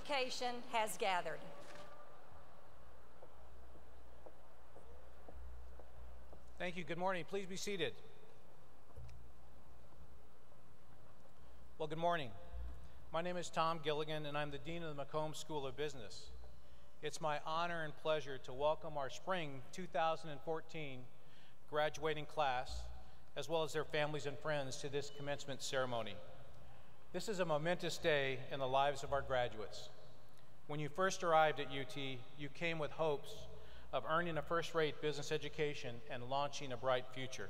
education has gathered. Thank you. Good morning. Please be seated. Well, good morning. My name is Tom Gilligan, and I'm the Dean of the McCombs School of Business. It's my honor and pleasure to welcome our spring 2014 graduating class, as well as their families and friends, to this commencement ceremony. This is a momentous day in the lives of our graduates. When you first arrived at UT, you came with hopes of earning a first-rate business education and launching a bright future.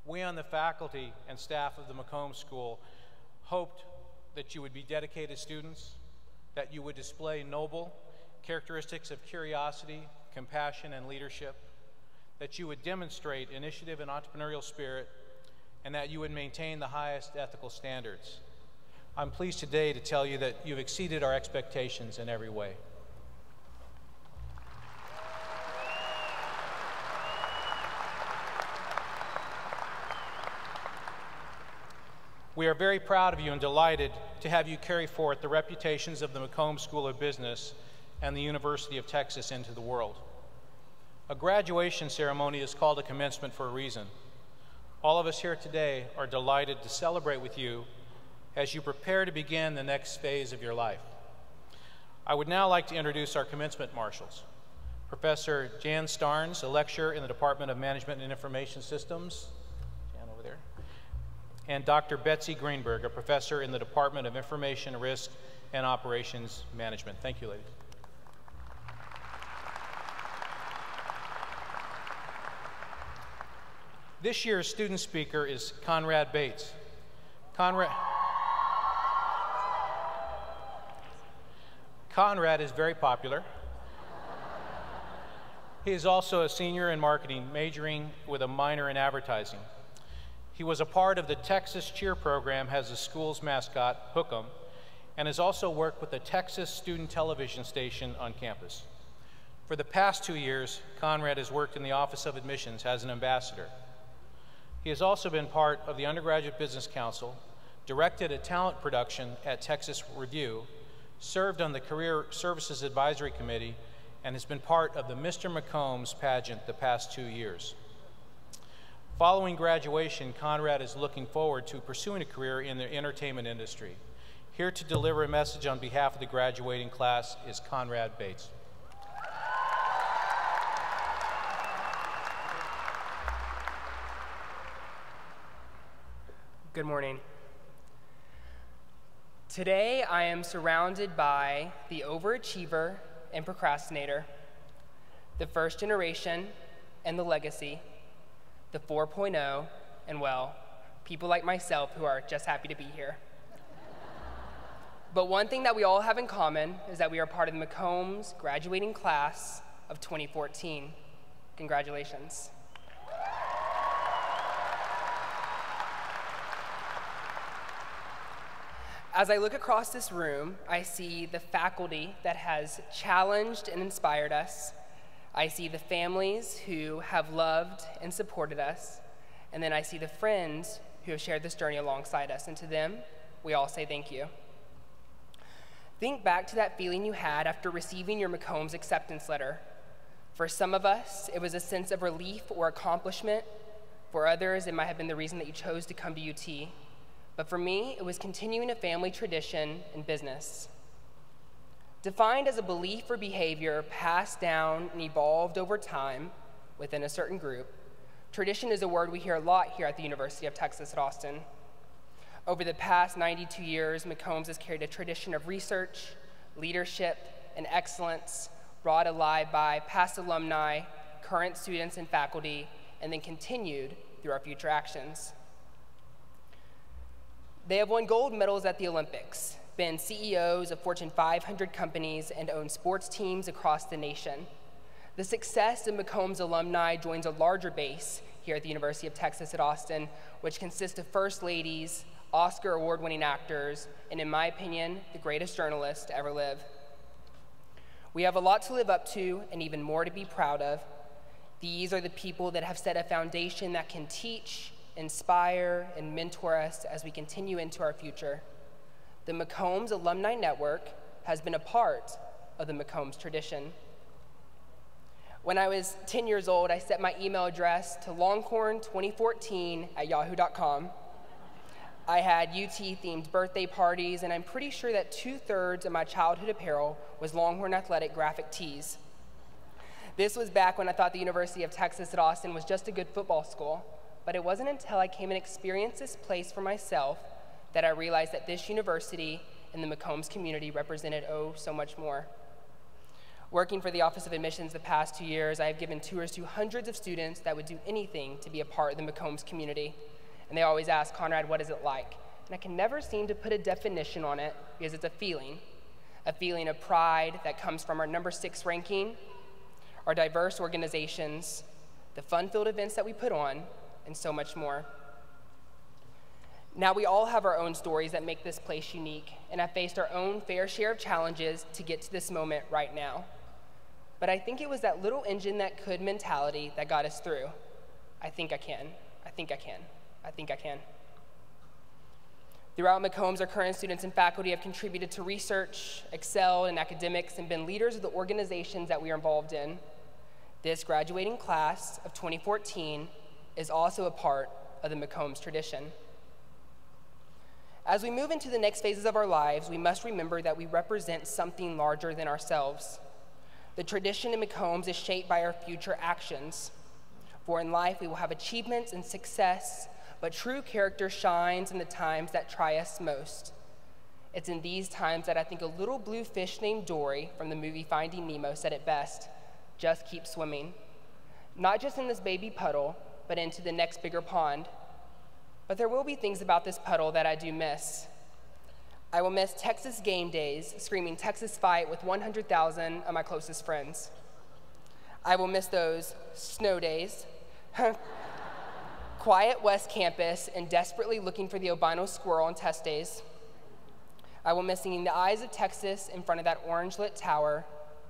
We on the faculty and staff of the McCombs School hoped that you would be dedicated students, that you would display noble characteristics of curiosity, compassion, and leadership, that you would demonstrate initiative and entrepreneurial spirit, and that you would maintain the highest ethical standards. I'm pleased today to tell you that you've exceeded our expectations in every way. We are very proud of you and delighted to have you carry forth the reputations of the McCombs School of Business and the University of Texas into the world. A graduation ceremony is called a commencement for a reason. All of us here today are delighted to celebrate with you as you prepare to begin the next phase of your life. I would now like to introduce our commencement marshals. Professor Jan Starnes, a lecturer in the Department of Management and Information Systems, Jan over there, and Dr. Betsy Greenberg, a professor in the Department of Information, Risk, and Operations Management. Thank you, ladies. This year's student speaker is Conrad Bates. Conrad is very popular. He is also a senior in marketing, majoring with a minor in advertising. He was a part of the Texas Cheer program as the school's mascot, Hook'em, and has also worked with the Texas Student Television Station on campus. For the past 2 years, Conrad has worked in the Office of Admissions as an ambassador. He has also been part of the Undergraduate Business Council, directed a talent production at Texas Review, served on the Career Services Advisory Committee, and has been part of the Mr. McCombs pageant the past 2 years. Following graduation, Conrad is looking forward to pursuing a career in the entertainment industry. Here to deliver a message on behalf of the graduating class is Conrad Bates. Good morning. Today, I am surrounded by the overachiever and procrastinator, the first generation and the legacy, the 4.0, and well, people like myself who are just happy to be here. But one thing that we all have in common is that we are part of the McCombs graduating class of 2014. Congratulations. As I look across this room, I see the faculty that has challenged and inspired us. I see the families who have loved and supported us. And then I see the friends who have shared this journey alongside us. And to them, we all say thank you. Think back to that feeling you had after receiving your McCombs acceptance letter. For some of us, it was a sense of relief or accomplishment. For others, it might have been the reason that you chose to come to UT. But for me, it was continuing a family tradition in business. Defined as a belief or behavior passed down and evolved over time within a certain group, tradition is a word we hear a lot here at the University of Texas at Austin. Over the past 92 years, McCombs has carried a tradition of research, leadership, and excellence brought alive by past alumni, current students and faculty, and then continued through our future actions. They have won gold medals at the Olympics, been CEOs of Fortune 500 companies, and owned sports teams across the nation. The success of McCombs alumni joins a larger base here at the University of Texas at Austin, which consists of first ladies, Oscar award-winning actors, and in my opinion, the greatest journalists to ever live. We have a lot to live up to and even more to be proud of. These are the people that have set a foundation that can teach, inspire, and mentor us as we continue into our future. The McCombs Alumni Network has been a part of the McCombs tradition. When I was 10 years old, I set my email address to longhorn2014@yahoo.com. I had UT-themed birthday parties, and I'm pretty sure that 2/3 of my childhood apparel was Longhorn Athletic graphic tees. This was back when I thought the University of Texas at Austin was just a good football school, but it wasn't until I came and experienced this place for myself that I realized that this university and the McCombs community represented so much more. Working for the Office of Admissions the past 2 years, I have given tours to hundreds of students that would do anything to be a part of the McCombs community. And they always ask, Conrad, what is it like? And I can never seem to put a definition on it because it's a feeling of pride that comes from our number 6 ranking, our diverse organizations, the fun-filled events that we put on, and so much more. Now, we all have our own stories that make this place unique, and have faced our own fair share of challenges to get to this moment right now. But I think it was that little engine that could mentality that got us through. I think I can. I think I can. I think I can. Throughout McCombs, our current students and faculty have contributed to research, excelled in academics, and been leaders of the organizations that we are involved in. This graduating class of 2014 is also a part of the McCombs tradition. As we move into the next phases of our lives, we must remember that we represent something larger than ourselves. The tradition in McCombs is shaped by our future actions. For in life, we will have achievements and success, but true character shines in the times that try us most. It's in these times that I think a little blue fish named Dory from the movie Finding Nemo said it best: just keep swimming. Not just in this baby puddle, but into the next bigger pond. But there will be things about this puddle that I do miss. I will miss Texas game days, screaming Texas fight with 100,000 of my closest friends. I will miss those snow days, quiet West Campus, and desperately looking for the albino squirrel on test days. I will miss seeing the eyes of Texas in front of that orange-lit tower,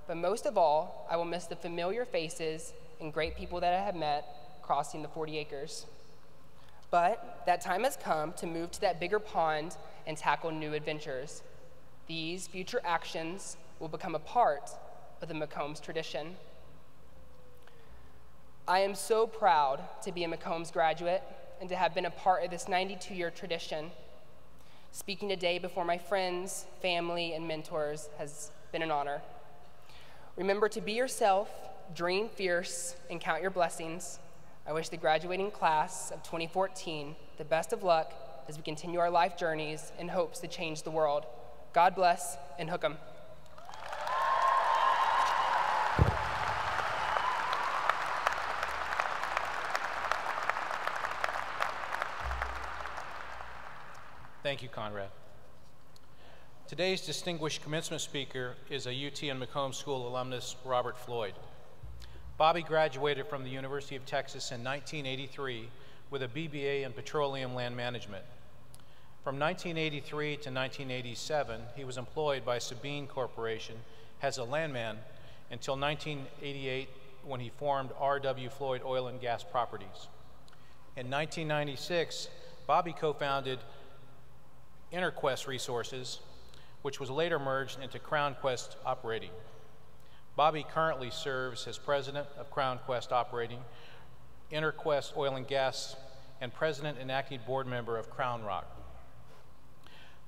but most of all, I will miss the familiar faces and great people that I have met crossing the 40 acres. But that time has come to move to that bigger pond and tackle new adventures. These future actions will become a part of the McCombs tradition. I am so proud to be a McCombs graduate and to have been a part of this 92-year tradition. Speaking today before my friends, family, and mentors has been an honor. Remember to be yourself, dream fierce, and count your blessings. I wish the graduating class of 2014 the best of luck as we continue our life journeys in hopes to change the world. God bless, and hook 'em. Thank you, Conrad. Today's distinguished commencement speaker is a UT and McCombs School alumnus, Robert Floyd. Bobby graduated from the University of Texas in 1983 with a BBA in Petroleum Land Management. From 1983 to 1987, he was employed by Sabine Corporation as a landman until 1988 when he formed R.W. Floyd Oil and Gas Properties. In 1996, Bobby co-founded InterQuest Resources, which was later merged into Crown Quest Operating. Bobby currently serves as president of Crown Quest Operating, InterQuest Oil and Gas, and president and acting board member of Crown Rock.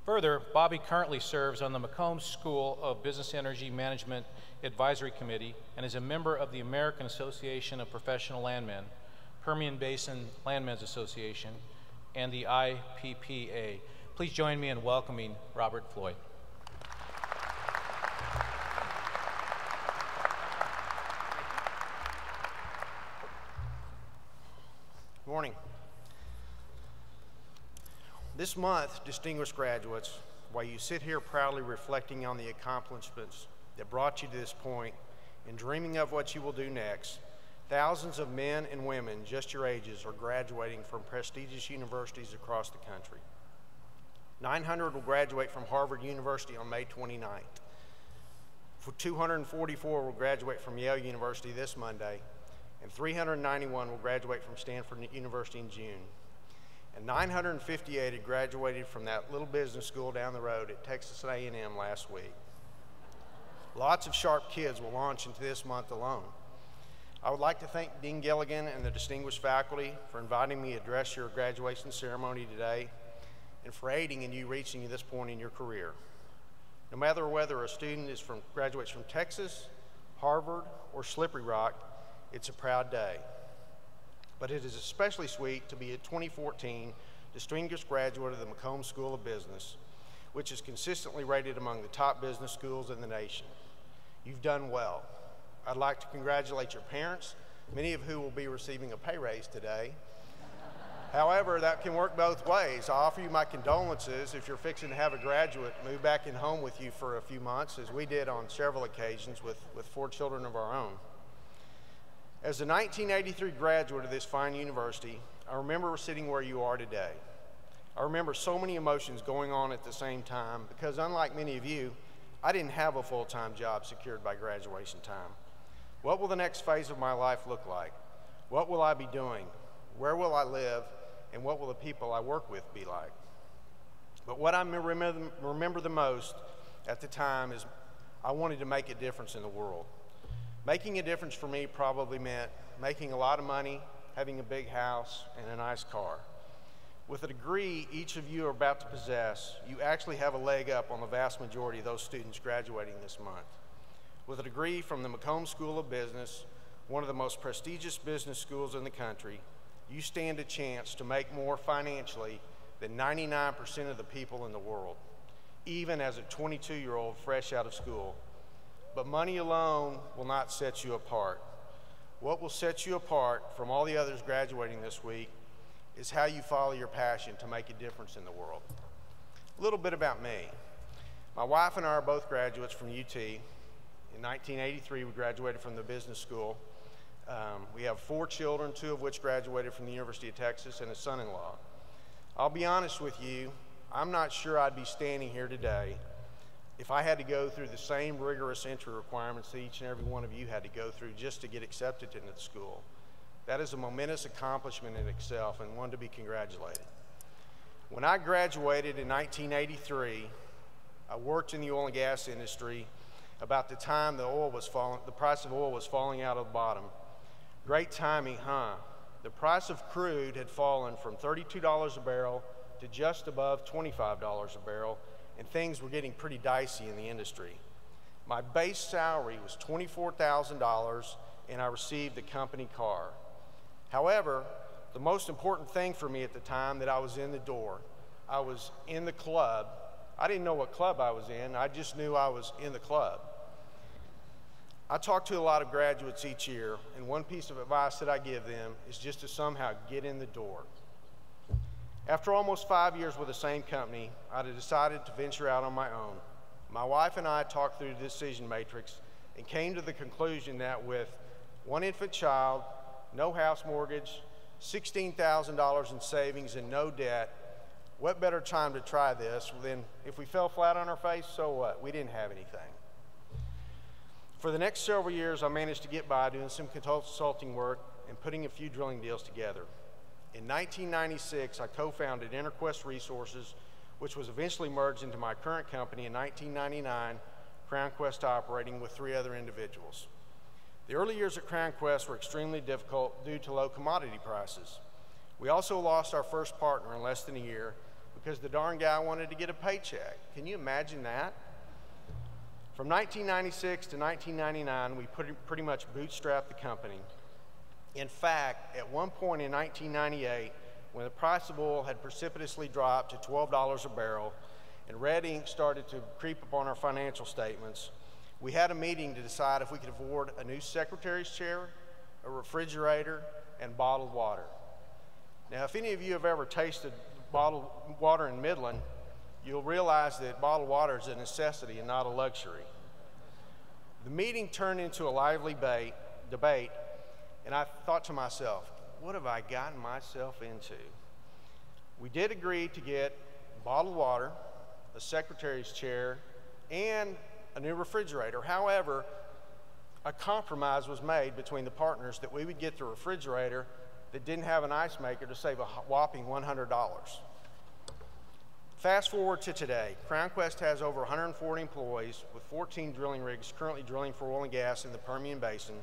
Further, Bobby currently serves on the McCombs School of Business Energy Management Advisory Committee and is a member of the American Association of Professional Landmen, Permian Basin Landmen's Association, and the IPPA. Please join me in welcoming Robert Floyd. Good morning. This month, distinguished graduates, while you sit here proudly reflecting on the accomplishments that brought you to this point and dreaming of what you will do next, thousands of men and women just your ages are graduating from prestigious universities across the country. 900 will graduate from Harvard University on May 29th. 244 will graduate from Yale University this Monday, and 391 will graduate from Stanford University in June. And 958 had graduated from that little business school down the road at Texas A&M last week. Lots of sharp kids will launch into this month alone. I would like to thank Dean Gilligan and the distinguished faculty for inviting me to address your graduation ceremony today and for aiding in you reaching this point in your career. No matter whether a student graduates from Texas, Harvard, or Slippery Rock, it's a proud day. But it is especially sweet to be a 2014 distinguished graduate of the McCombs School of Business, which is consistently rated among the top business schools in the nation. You've done well. I'd like to congratulate your parents, many of who will be receiving a pay raise today. However, that can work both ways. I offer you my condolences if you're fixing to have a graduate move back in home with you for a few months, as we did on several occasions with 4 children of our own. As a 1983 graduate of this fine university, I remember sitting where you are today. I remember so many emotions going on at the same time because, unlike many of you, I didn't have a full-time job secured by graduation time. What will the next phase of my life look like? What will I be doing? Where will I live? And what will the people I work with be like? But what I remember the most at the time is I wanted to make a difference in the world. Making a difference for me probably meant making a lot of money, having a big house, and a nice car. With a degree each of you are about to possess, you actually have a leg up on the vast majority of those students graduating this month. With a degree from the McCombs School of Business, one of the most prestigious business schools in the country, you stand a chance to make more financially than 99% of the people in the world, even as a 22-year-old fresh out of school. But money alone will not set you apart. What will set you apart from all the others graduating this week is how you follow your passion to make a difference in the world. A little bit about me. My wife and I are both graduates from UT. In 1983, we graduated from the business school. We have 4 children, 2 of which graduated from the University of Texas, and a son-in-law. I'll be honest with you, I'm not sure I'd be standing here today if I had to go through the same rigorous entry requirements that each and every one of you had to go through just to get accepted into the school. That is a momentous accomplishment in itself and one to be congratulated. When I graduated in 1983, I worked in the oil and gas industry about the time the price of oil was falling out of the bottom. Great timing, huh? The price of crude had fallen from $32 a barrel to just above $25 a barrel, and things were getting pretty dicey in the industry. My base salary was $24,000, and I received a company car. However, the most important thing for me at the time that I was in the door, I was in the club. I didn't know what club I was in, I just knew I was in the club. I talk to a lot of graduates each year, and one piece of advice that I give them is just to somehow get in the door. After almost 5 years with the same company, I decided to venture out on my own. My wife and I talked through the decision matrix and came to the conclusion that with 1 infant child, no house mortgage, $16,000 in savings, and no debt, what better time to try this than if we fell flat on our face, so what? We didn't have anything. For the next several years, I managed to get by doing some consulting work and putting a few drilling deals together. In 1996, I co-founded InterQuest Resources, which was eventually merged into my current company in 1999, Crown Quest Operating, with 3 other individuals. The early years at Crown Quest were extremely difficult due to low commodity prices. We also lost our first partner in less than a year because the darn guy wanted to get a paycheck. Can you imagine that? From 1996 to 1999, we pretty much bootstrapped the company. In fact, at one point in 1998, when the price of oil had precipitously dropped to $12 a barrel and red ink started to creep upon our financial statements, we had a meeting to decide if we could afford a new secretary's chair, a refrigerator, and bottled water. Now, if any of you have ever tasted bottled water in Midland, you'll realize that bottled water is a necessity and not a luxury. The meeting turned into a lively debate, and I thought to myself, what have I gotten myself into? We did agree to get bottled water, a secretary's chair, and a new refrigerator. However, a compromise was made between the partners that we would get the refrigerator that didn't have an ice maker to save a whopping $100. Fast forward to today. Crown Quest has over 140 employees with 14 drilling rigs currently drilling for oil and gas in the Permian Basin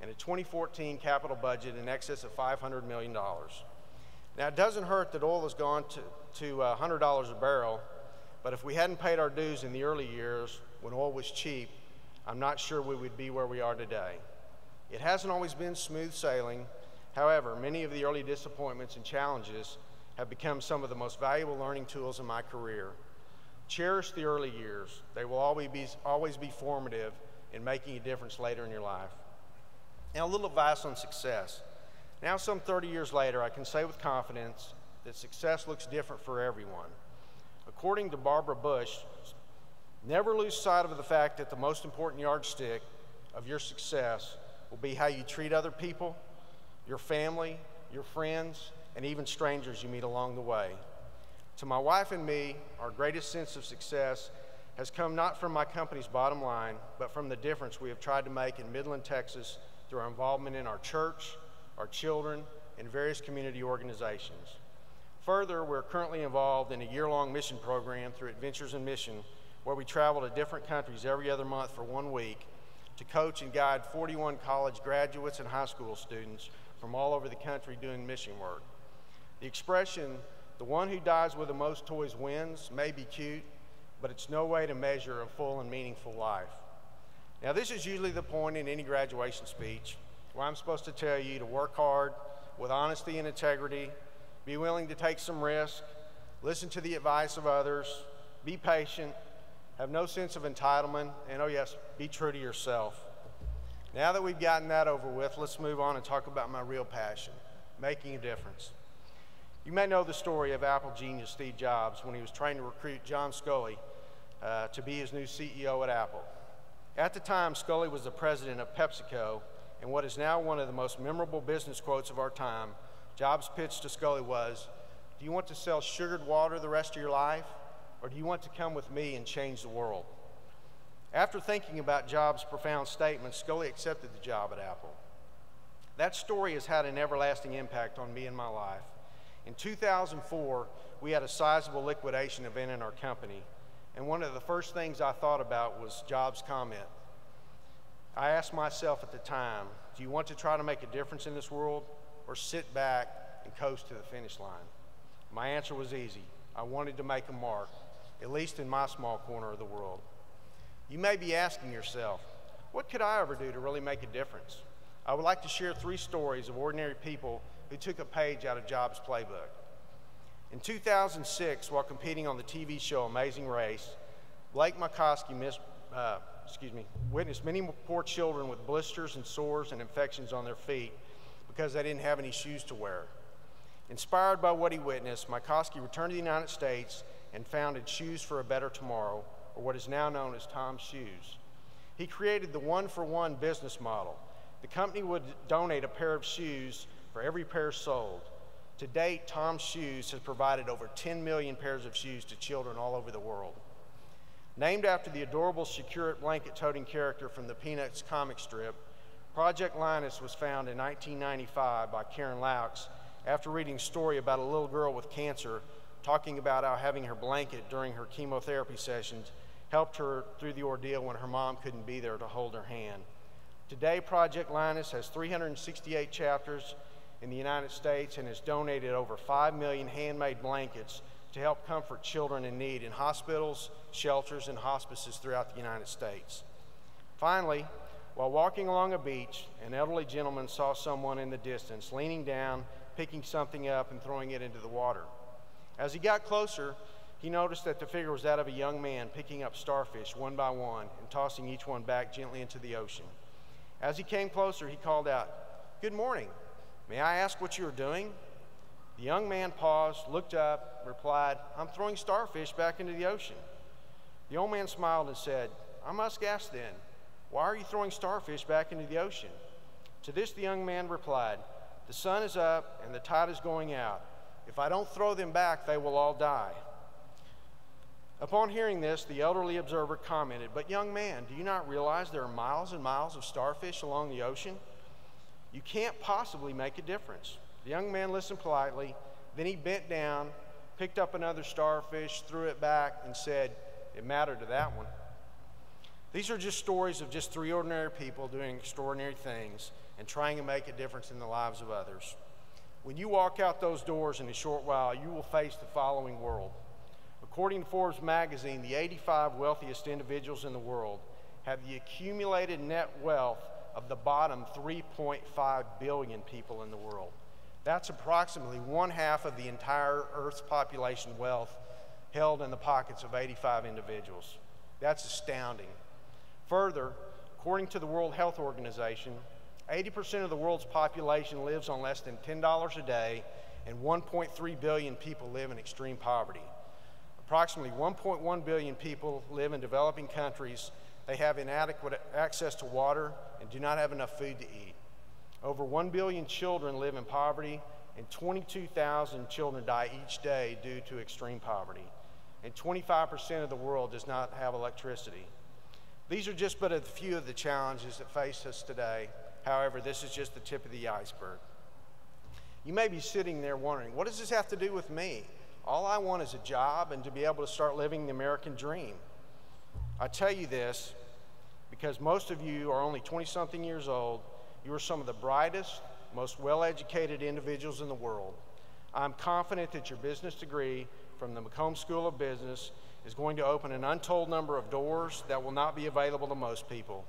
and a 2014 capital budget in excess of $500 million. Now, it doesn't hurt that oil has gone to $100 a barrel, but if we hadn't paid our dues in the early years when oil was cheap, I'm not sure we would be where we are today. It hasn't always been smooth sailing. However, many of the early disappointments and challenges have become some of the most valuable learning tools in my career. Cherish the early years. They will always be formative in making a difference later in your life. Now, a little advice on success. Now, some 30 years later, I can say with confidence that success looks different for everyone. According to Barbara Bush, never lose sight of the fact that the most important yardstick of your success will be how you treat other people, your family, your friends, and even strangers you meet along the way. To my wife and me, our greatest sense of success has come not from my company's bottom line, but from the difference we have tried to make in Midland, Texas through our involvement in our church, our children, and various community organizations. Further, we're currently involved in a year-long mission program through Adventures in Mission, where we travel to different countries every other month for 1 week to coach and guide 41 college graduates and high school students from all over the country doing mission work. The expression, "the one who dies with the most toys wins," may be cute, but it's no way to measure a full and meaningful life. Now, this is usually the point in any graduation speech where I'm supposed to tell you to work hard with honesty and integrity, be willing to take some risk, listen to the advice of others, be patient, have no sense of entitlement, and oh yes, be true to yourself. Now that we've gotten that over with, let's move on and talk about my real passion, making a difference. You may know the story of Apple genius Steve Jobs when he was trying to recruit John Sculley to be his new CEO at Apple. At the time, Sculley was the president of PepsiCo, and what is now one of the most memorable business quotes of our time, Jobs' pitch to Sculley was, "Do you want to sell sugared water the rest of your life, or do you want to come with me and change the world?" After thinking about Jobs' profound statement, Sculley accepted the job at Apple. That story has had an everlasting impact on me and my life. In 2004, we had a sizable liquidation event in our company, and one of the first things I thought about was Jobs' comment. I asked myself at the time, do you want to try to make a difference in this world, or sit back and coast to the finish line? My answer was easy. I wanted to make a mark, at least in my small corner of the world. You may be asking yourself, what could I ever do to really make a difference? I would like to share 3 stories of ordinary people who took a page out of Jobs' playbook. In 2006, while competing on the TV show Amazing Race, Blake McCombs witnessed many poor children with blisters and sores and infections on their feet because they didn't have any shoes to wear. Inspired by what he witnessed, McCombs returned to the United States and founded Shoes for a Better Tomorrow, or what is now known as Tom's Shoes. He created the one-for-one business model. The company would donate a pair of shoes for every pair sold. To date, Tom's Shoes has provided over 10 million pairs of shoes to children all over the world. Named after the adorable Secure-It blanket-toting character from the Peanuts comic strip, Project Linus was founded in 1995 by Karen Laux after reading a story about a little girl with cancer talking about how having her blanket during her chemotherapy sessions helped her through the ordeal when her mom couldn't be there to hold her hand. Today, Project Linus has 368 chapters in the United States and has donated over 5 million handmade blankets to help comfort children in need in hospitals, shelters, and hospices throughout the United States. Finally, while walking along a beach, an elderly gentleman saw someone in the distance leaning down, picking something up and throwing it into the water. As he got closer, he noticed that the figure was that of a young man picking up starfish one by one and tossing each one back gently into the ocean. As he came closer, he called out, "Good morning. May I ask what you are doing?" The young man paused, looked up, replied, "I'm throwing starfish back into the ocean." The old man smiled and said, "I must ask then, why are you throwing starfish back into the ocean?" To this, the young man replied, "The sun is up and the tide is going out. If I don't throw them back, they will all die." Upon hearing this, the elderly observer commented, "But young man, do you not realize there are miles and miles of starfish along the ocean? You can't possibly make a difference." The young man listened politely, then he bent down picked up another starfish, threw it back, and said, "It mattered to that one." These are just stories of just 3 ordinary people doing extraordinary things and trying to make a difference in the lives of others. When you walk out those doors in a short while, you will face the following world. According to Forbes magazine, the 85 wealthiest individuals in the world have the accumulated net wealth of the bottom 3.5 billion people in the world. That's approximately 1/2 of the entire Earth's population wealth held in the pockets of 85 individuals. That's astounding. Further, according to the World Health Organization, 80% of the world's population lives on less than $10 a day, and 1.3 billion people live in extreme poverty. Approximately 1.1 billion people live in developing countries. They have inadequate access to water and do not have enough food to eat. Over 1 billion children live in poverty, and 22,000 children die each day due to extreme poverty. And 25% of the world does not have electricity. These are just but a few of the challenges that face us today. However, this is just the tip of the iceberg. You may be sitting there wondering, what does this have to do with me? All I want is a job and to be able to start living the American dream. I tell you this because most of you are only 20-something years old. You are some of the brightest, most well-educated individuals in the world. I'm confident that your business degree from the McCombs School of Business is going to open an untold number of doors that will not be available to most people.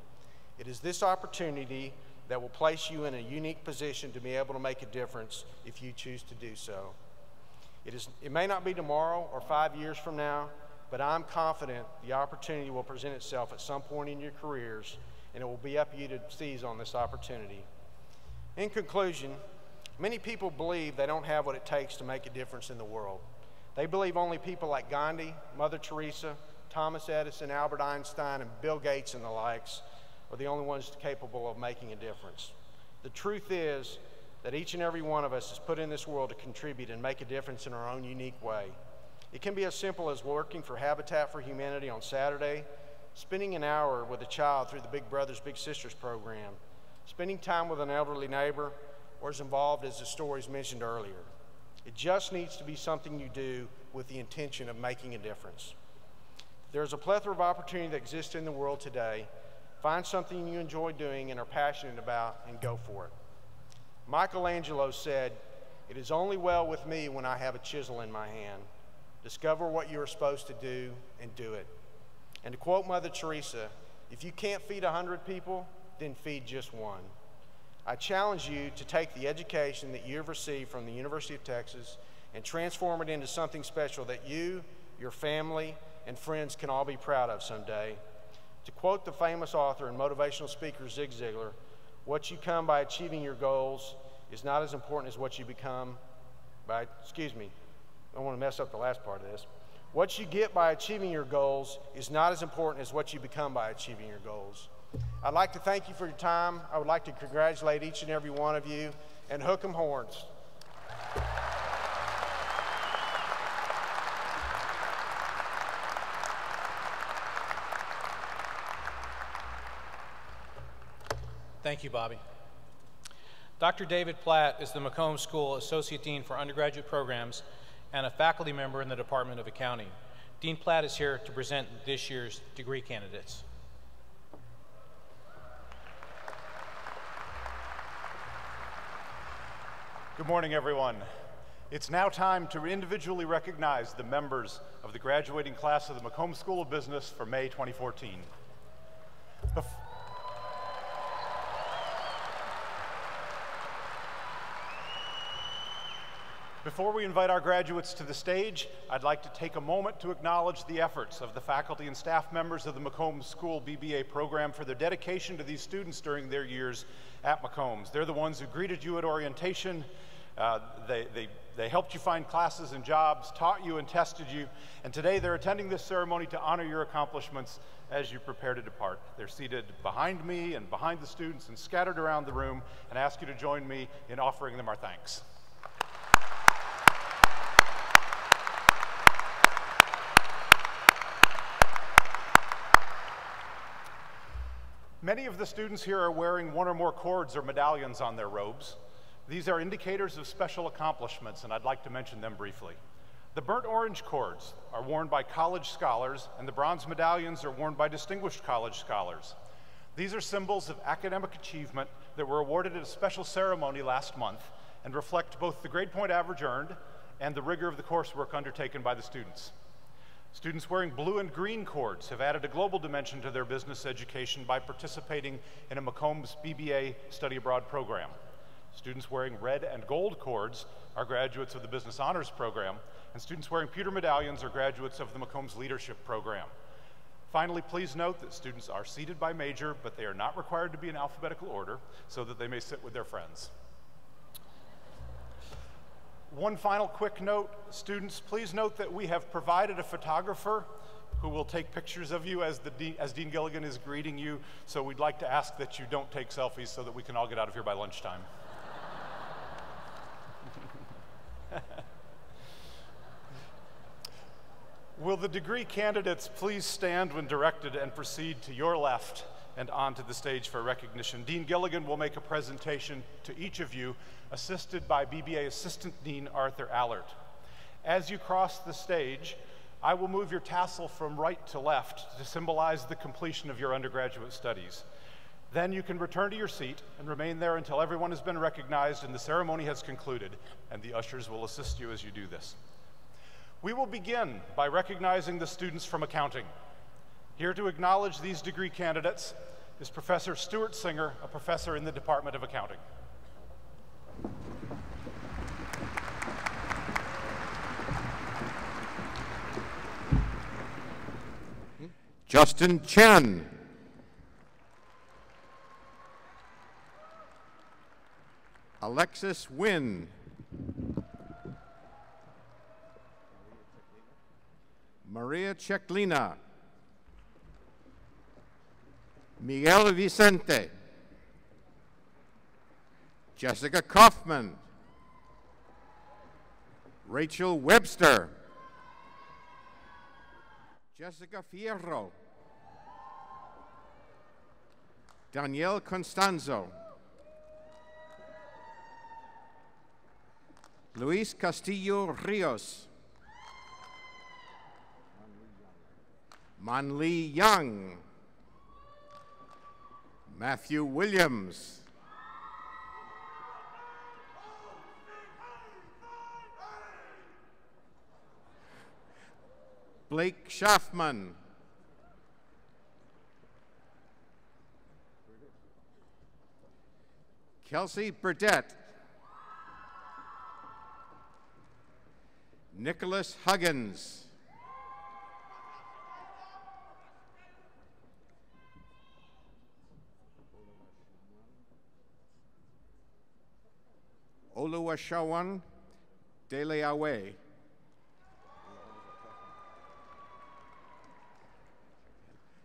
It is this opportunity that will place you in a unique position to be able to make a difference if you choose to do so. It may not be tomorrow or 5 years from now, but I'm confident the opportunity will present itself at some point in your careers, and it will be up to you to seize on this opportunity. In conclusion, many people believe they don't have what it takes to make a difference in the world. They believe only people like Gandhi, Mother Teresa, Thomas Edison, Albert Einstein, and Bill Gates and the likes are the only ones capable of making a difference. The truth is that each and every one of us is put in this world to contribute and make a difference in our own unique way. It can be as simple as working for Habitat for Humanity on Saturday, spending an hour with a child through the Big Brothers Big Sisters program, spending time with an elderly neighbor, or as involved as the stories mentioned earlier. It just needs to be something you do with the intention of making a difference. There's a plethora of opportunity that exists in the world today. Find something you enjoy doing and are passionate about and go for it. Michelangelo said, "It is only well with me when I have a chisel in my hand. Discover what you are supposed to do and do it." And to quote Mother Teresa, "If you can't feed 100 people, then feed just one." I challenge you to take the education that you have received from the University of Texas and transform it into something special that you, your family, and friends can all be proud of someday. To quote the famous author and motivational speaker Zig Ziglar, "What you come by achieving your goals is not as important as what you become by," I don't want to mess up the last part of this. "What you get by achieving your goals is not as important as what you become by achieving your goals." I'd like to thank you for your time. I would like to congratulate each and every one of you, and hook 'em horns. Thank you, Bobby. Dr. David Platt is the McCombs School Associate Dean for Undergraduate Programs and a faculty member in the Department of Accounting. Dean Platt is here to present this year's degree candidates. Good morning, everyone. It's now time to individually recognize the members of the graduating class of the McCombs School of Business for May 2014. Before we invite our graduates to the stage, I'd like to take a moment to acknowledge the efforts of the faculty and staff members of the McCombs School BBA program for their dedication to these students during their years at McCombs. They're the ones who greeted you at orientation. They helped you find classes and jobs, taught you and tested you, and today they're attending this ceremony to honor your accomplishments as you prepare to depart. They're seated behind me and behind the students and scattered around the room, and I ask you to join me in offering them our thanks. Many of the students here are wearing one or more cords or medallions on their robes. These are indicators of special accomplishments, and I'd like to mention them briefly. The burnt orange cords are worn by college scholars, and the bronze medallions are worn by distinguished college scholars. These are symbols of academic achievement that were awarded at a special ceremony last month and reflect both the grade point average earned and the rigor of the coursework undertaken by the students. Students wearing blue and green cords have added a global dimension to their business education by participating in a McCombs BBA study abroad program. Students wearing red and gold cords are graduates of the Business Honors Program, and students wearing pewter medallions are graduates of the McCombs Leadership Program. Finally, please note that students are seated by major, but they are not required to be in alphabetical order so that they may sit with their friends. One final quick note, students, please note that we have provided a photographer who will take pictures of you as Dean Gilligan is greeting you, so we'd like to ask that you don't take selfies so that we can all get out of here by lunchtime. Will the degree candidates please stand when directed and proceed to your left and onto the stage for recognition? Dean Gilligan will make a presentation to each of you, assisted by BBA Assistant Dean Arthur Allert. As you cross the stage, I will move your tassel from right to left to symbolize the completion of your undergraduate studies. Then you can return to your seat and remain there until everyone has been recognized and the ceremony has concluded, and the ushers will assist you as you do this. We will begin by recognizing the students from accounting. Here to acknowledge these degree candidates is Professor Stuart Singer, a professor in the Department of Accounting. Justin Chen. Alexis Wynn. Maria Checlina. Miguel Vicente. Jessica Kaufman. Rachel Webster. Jessica Fierro. Danielle Constanzo. Luis Castillo Rios. Manli Young. Matthew Williams. Blake Schaffman. Kelsey Burdett. Nicholas Huggins. Oluwaseun Deleawe.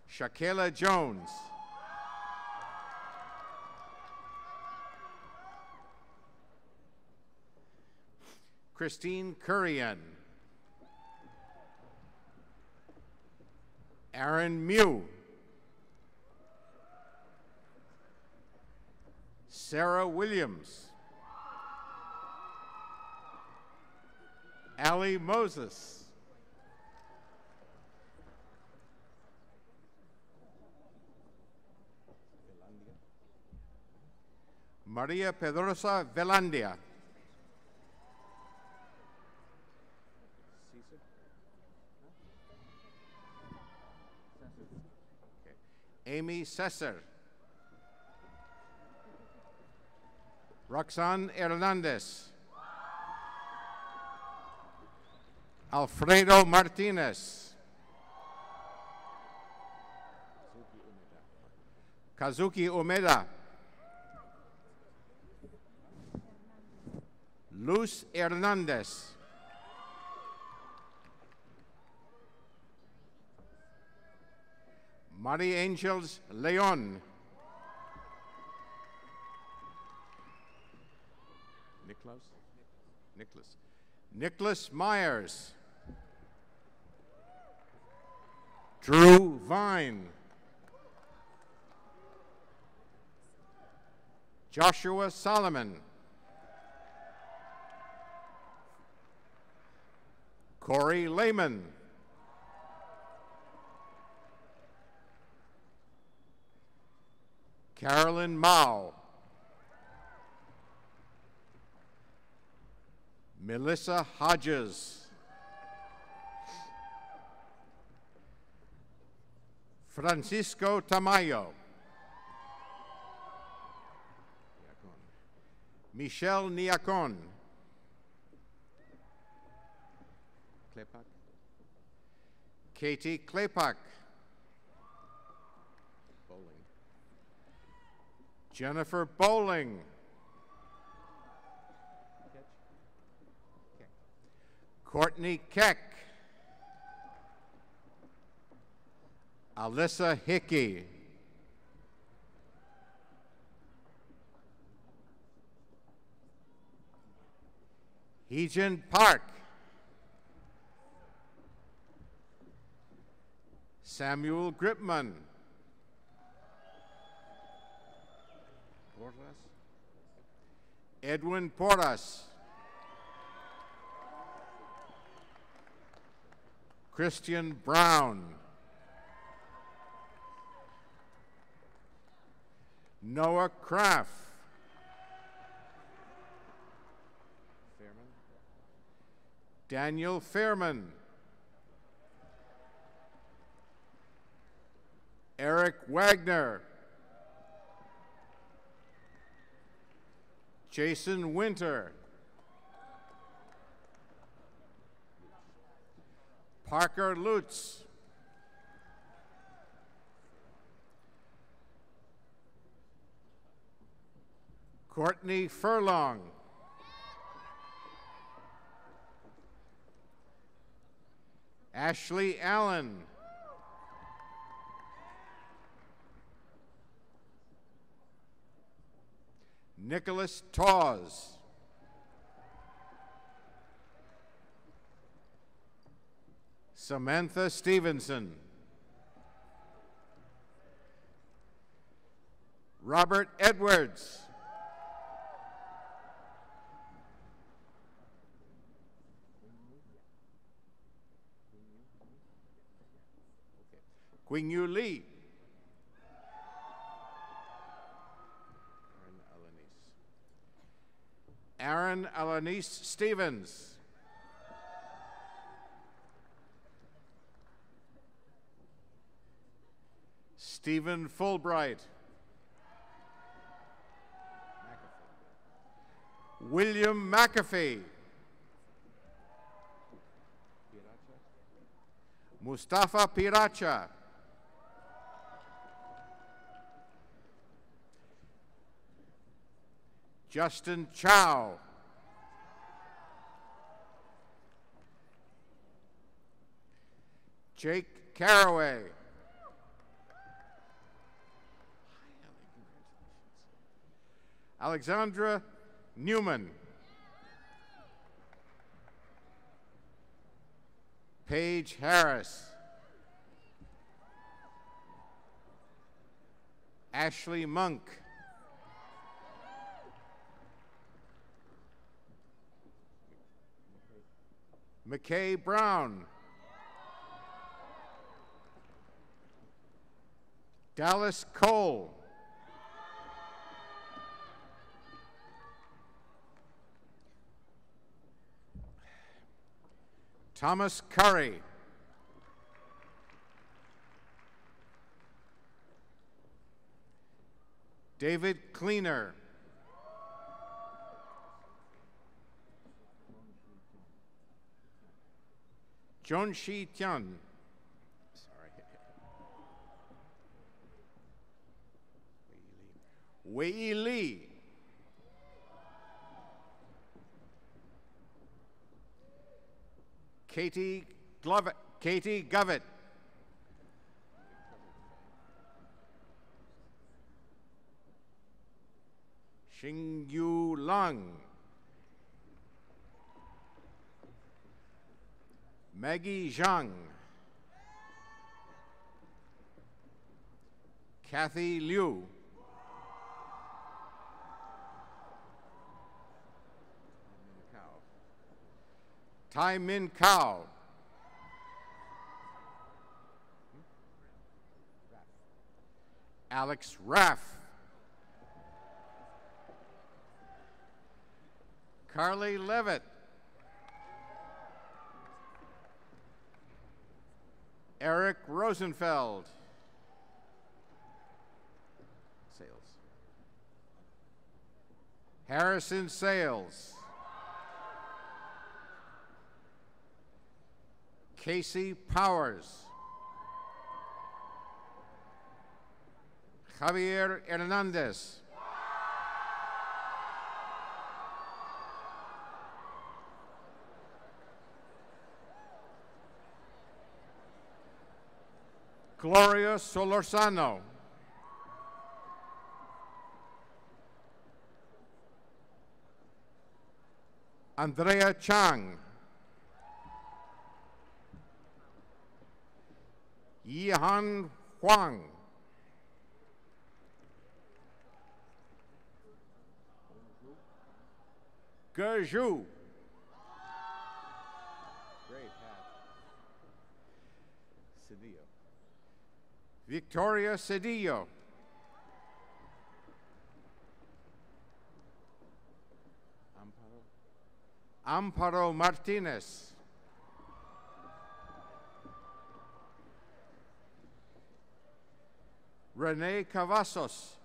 Shakela Jones. Christine Kurian. Aaron Mew. Sarah Williams. Allie Moses. Maria Pedrosa Velandia. Amy Cesar. Roxanne Hernandez. Alfredo Martinez. Kazuki Umeda. Luz Hernandez. Marie Angels Leon. Nicholas Myers. Drew Vine. Joshua Solomon. Corey Lehman. Carolyn Mao. Melissa Hodges. Francisco Tamayo. Michelle Niacon. Katie Klepak. Jennifer Bowling. Courtney Keck. Alyssa Hickey. Heejin Park. Samuel Gripman. Edwin Porras. Christian Brown. Noah Kraft. Daniel Fairman. Eric Wagner. Jason Winter. Parker Lutz. Courtney Furlong. Ashley Allen. Nicholas Tawes. Samantha Stevenson. Robert Edwards. Quingyu Lee. Aaron Alanis Stevens. Stephen Fulbright. William McAfee. Mustafa Piracha. Justin Chow. Jake Caraway. Alexandra Newman. Paige Harris. Ashley Monk. McKay Brown. Dallas Cole. Thomas Curry. David Cleaner. John Shi Tian. Sorry. Wei Li. Katie Govett. Xingyu Lang. Maggie Zhang. Kathy Liu. Tai Min Kao. Alex Raff. Carly Levitt. Eric Rosenfeld. Sales. Harrison Sales. Casey Powers. Javier Hernandez. Gloria Solorzano. Andrea Chang. Yihan Huang. Ge Zhu. Great hat. Cedillo. Victoria Cedillo. Amparo Martinez. Renee Cavazos.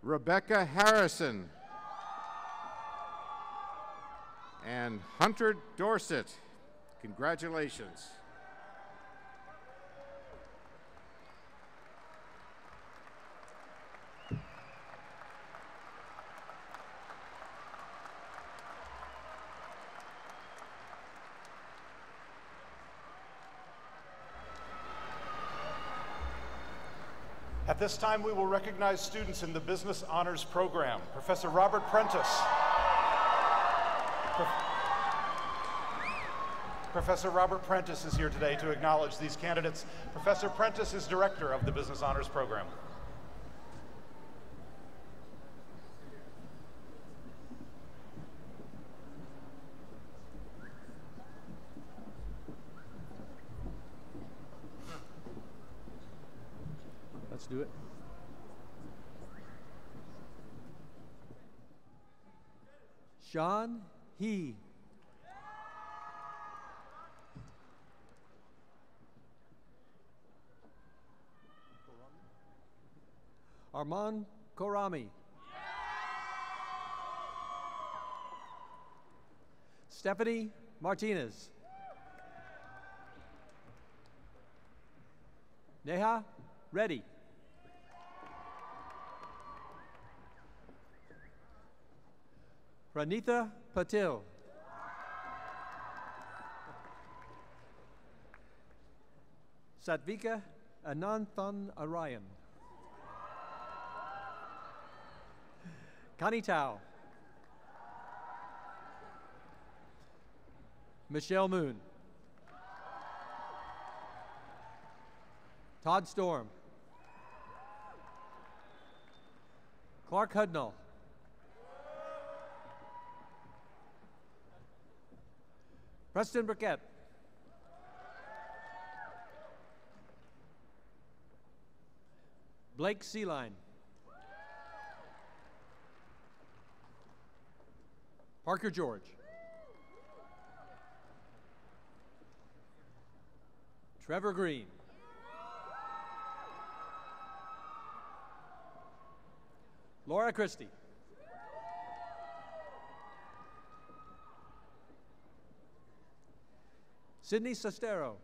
Rebecca Harrison. And Hunter Dorset. Congratulations. At this time, we will recognize students in the Business Honors Program. Professor Robert Prentice. Professor Robert Prentice is here today to acknowledge these candidates. Professor Prentice is director of the Business Honors Program. Let's do it. Sean He. Armand Korami. Stephanie Martinez. Neha Reddy. Pranitha Patil. Satvika Ananthan Arayan. Connie Tao. Michelle Moon. Todd Storm. Clark Hudnall. Preston Burkett. Blake Sealine. Parker George. Trevor Green. Laura Christie. Sydney Sestero.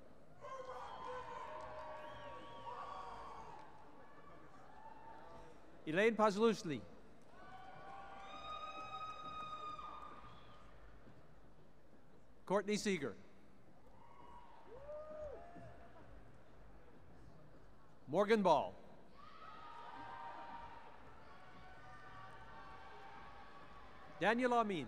Elaine Pazlusli. Courtney Seeger. Morgan Ball. Daniel Amin.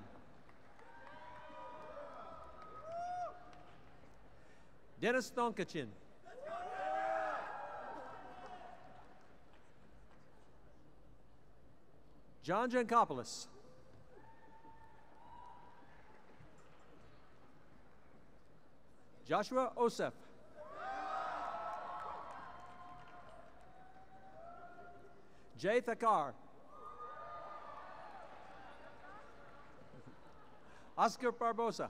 Dennis Thonkachin. John Jankopoulos. Joshua Osef. Jay Thakar. Oscar Barbosa.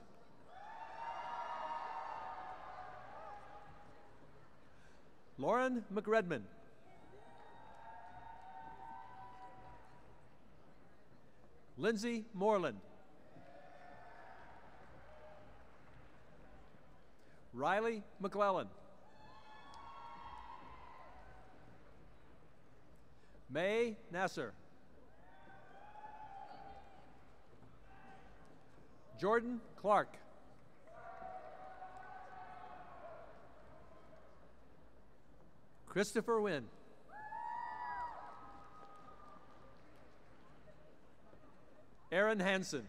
Lauren McRedmond. Lindsay Moreland. Riley McClellan. May Nasser. Jordan Clark. Christopher Wynn. Aaron Hansen.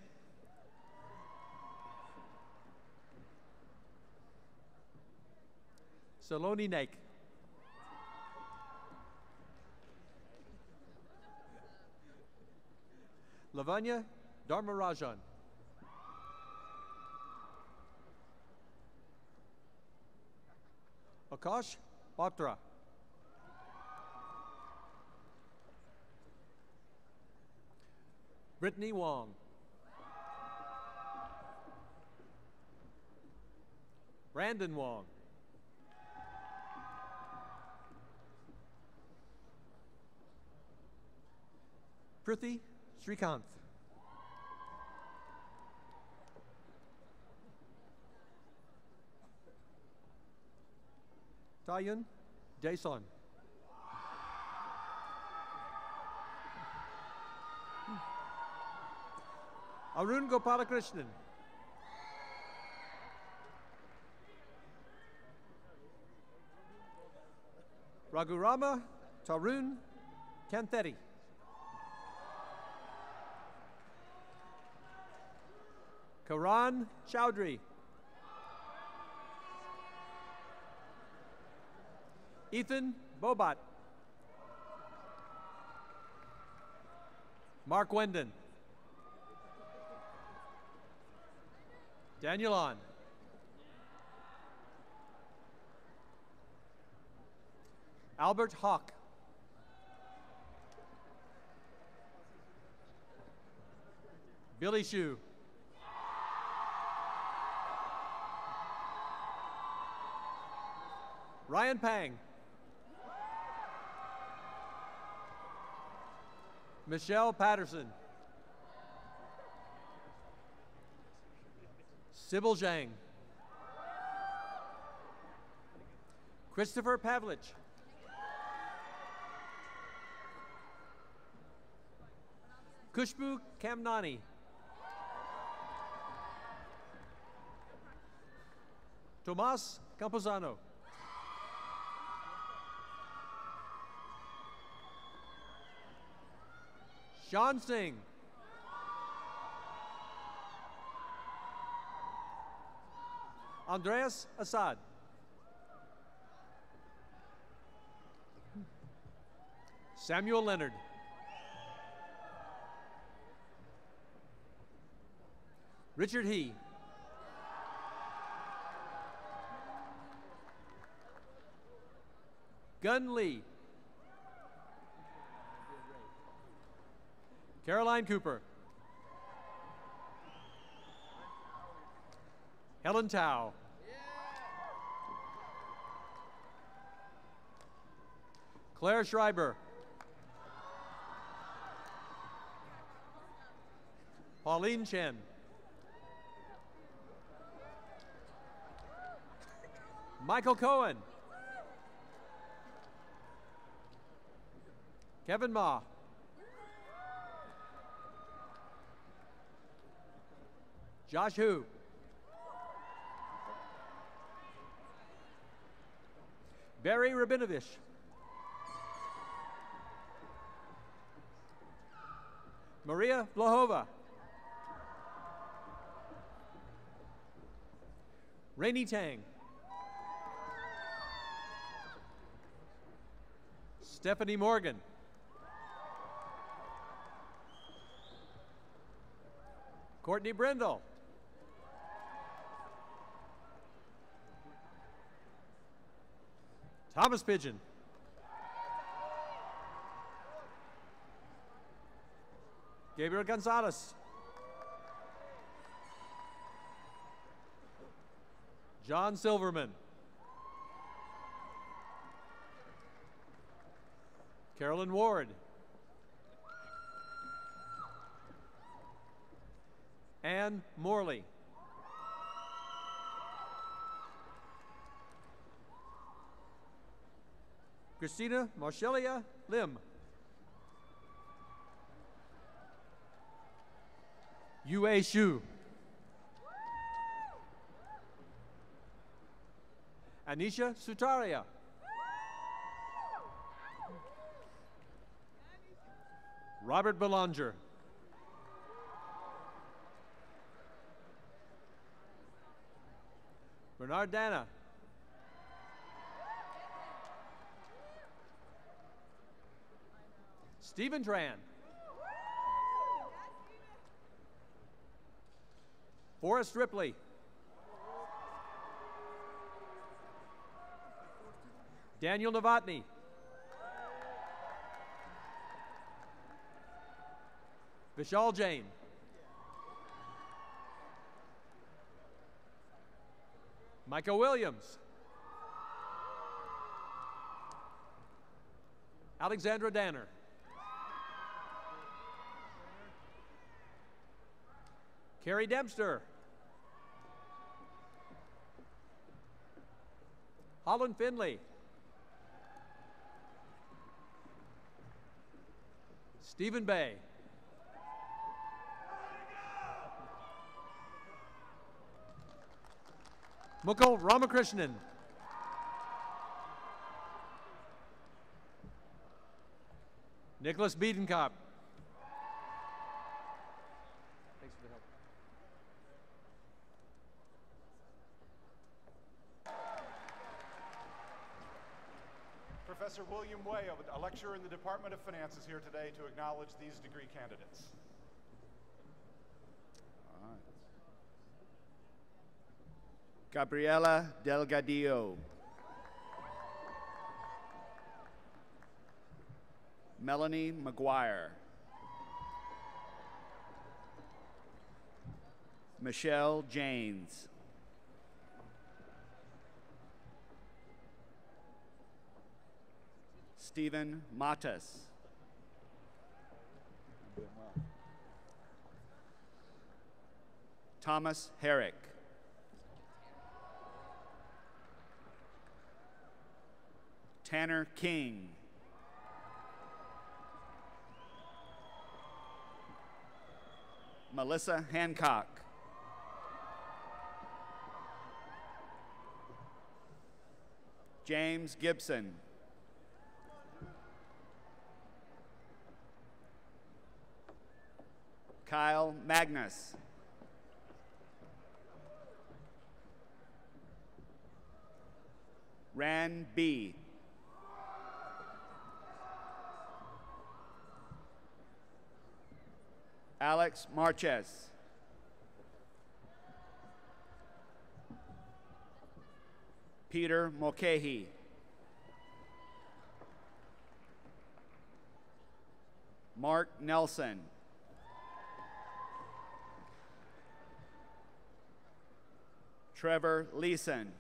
Saloni Naik. Lavanya Dharmarajan. Akash Batra. Brittany Wong. Brandon Wong. Prithi Srikanth. Tayun Jason. Arun Gopalakrishnan. Raghurama Tarun Kantheri. Karan Chowdhury. Ethan Bobat. Mark Wendon. Daniel On. Albert Hawk. Billy Shu. Ryan Pang. Michelle Patterson. Sybil Zhang. Christopher Pavlich. Kushbu Kamnani. Tomas Camposano. Sean Singh. Andreas Assad. Samuel Leonard. Richard He. Gun Lee. Caroline Cooper. Helen Tao. Claire Schreiber. Pauline Chen. Michael Cohen. Kevin Ma. Josh Hu. Barry Rabinovich. Maria Blahova. Rainey Tang. Stephanie Morgan. Courtney Brindle. Thomas Pigeon. Gabriel Gonzalez. John Silverman. Carolyn Ward. Ann Morley. Christina Marcelia Lim. Yue Shu. Anisha Sutaria. Robert Belanger. Bernard Dana. Stephen Tran. Forrest Ripley. Daniel Novotny. Vishal Jain. Micah Williams. Alexandra Danner. Carrie Dempster. Holland Finley. Stephen Bay. Mukul Ramakrishnan. Nicholas Biedenkopf. Thanks for the help. Professor William Way, a lecturer in the Department of Finance, is here today to acknowledge these degree candidates. All right. Gabriela Delgadillo. Melanie McGuire. Michelle Janes. Stephen Matas. Thomas Herrick. Tanner King. Melissa Hancock. James Gibson. Kyle Magnus. Ran B. Alex Marches. Peter Mulcahy. Mark Nelson. Trevor Leeson.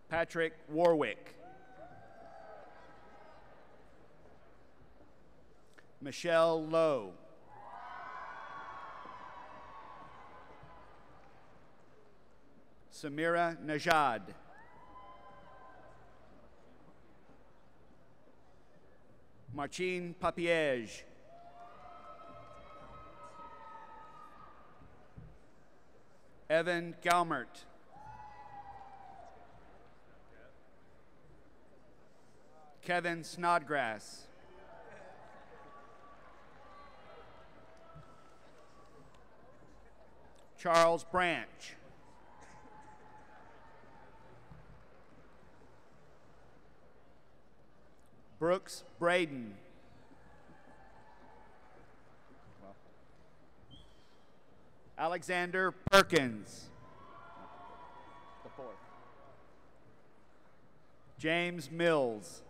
Patrick Warwick. Michelle Lowe. Samira Najad. Marcin Papiege. Evan Galmert. Kevin Snodgrass. Charles Branch. Brooks Braden. Alexander Perkins. James Mills.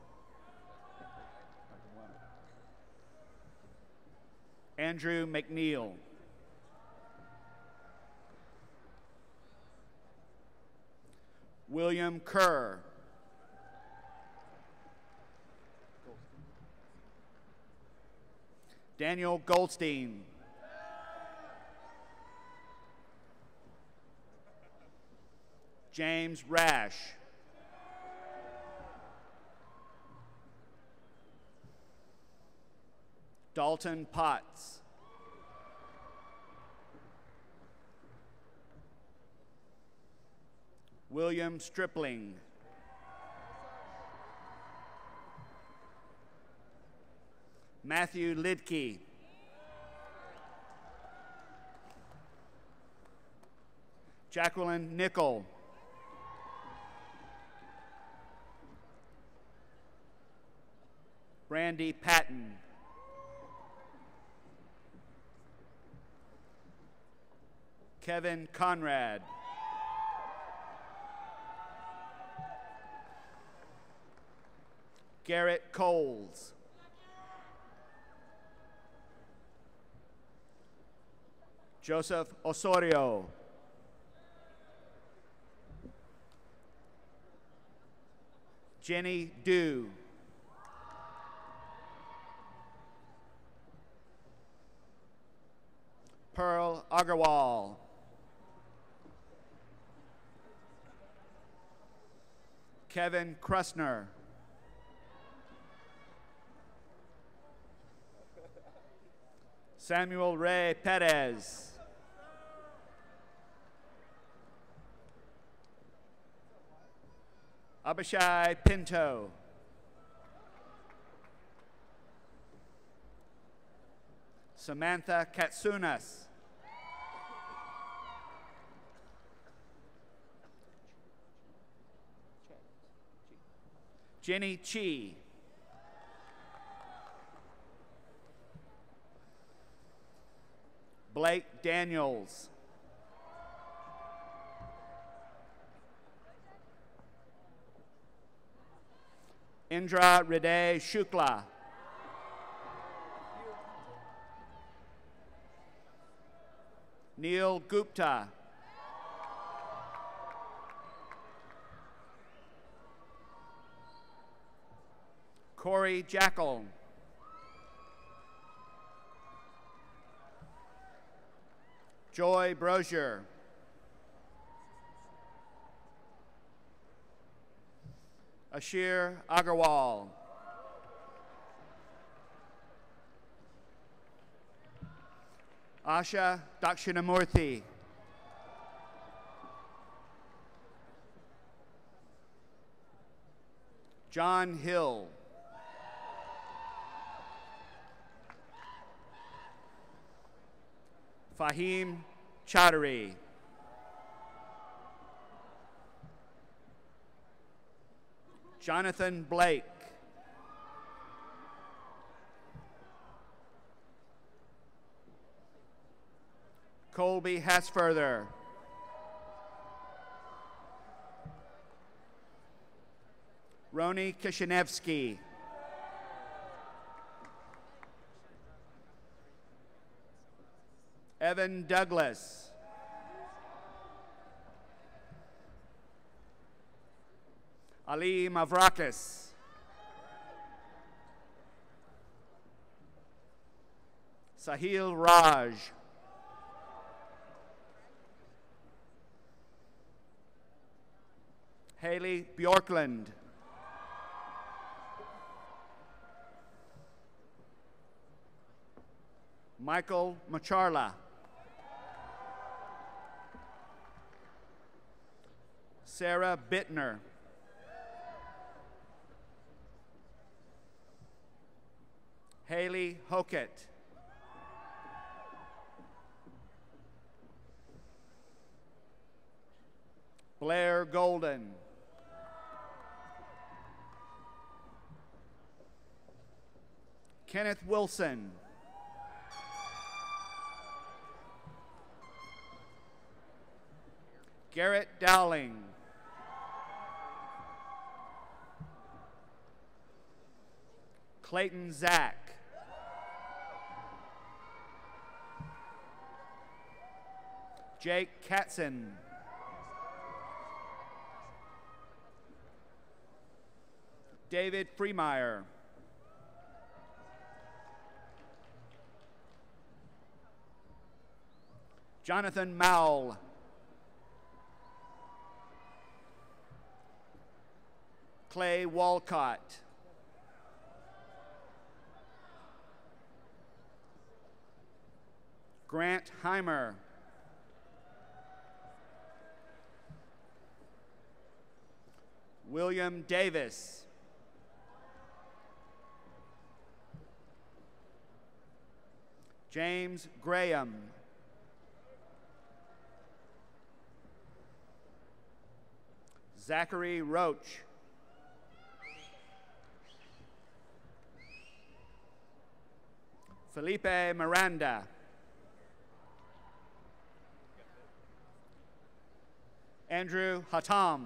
Andrew McNeil. William Kerr. Daniel Goldstein. James Rash. Dalton Potts. William Stripling. Matthew Lidke. Jacqueline Nickel. Brandy Patton. Kevin Conrad. Garrett Coles. Joseph Osorio. Jenny Dew. Pearl Agarwal. Kevin Krusner. Samuel Ray Perez. Abishai Pinto. Samantha Katsunas. Jenny Chi. Blake Daniels. Indra Ride Shukla. Neil Gupta. Corey Jackal. Joy Brozier. Ashir Agarwal. Asha Dakshinamurthy. John Hill. Fahim Chaudhary. Jonathan Blake. Colby Hasfurther. Roni Kishinevsky. Evan Douglas. Ali Mavrakis. Sahil Raj. Haley Bjorkland. Michael Macharla. Sarah Bittner. Haley Hokett. Blair Golden. Kenneth Wilson. Garrett Dowling. Clayton Zach. Jake Katzen. David Freemeyer. Jonathan Mowell. Clay Walcott. Grant Heimer. William Davis. James Graham. Zachary Roach. Felipe Miranda. Andrew Hatam.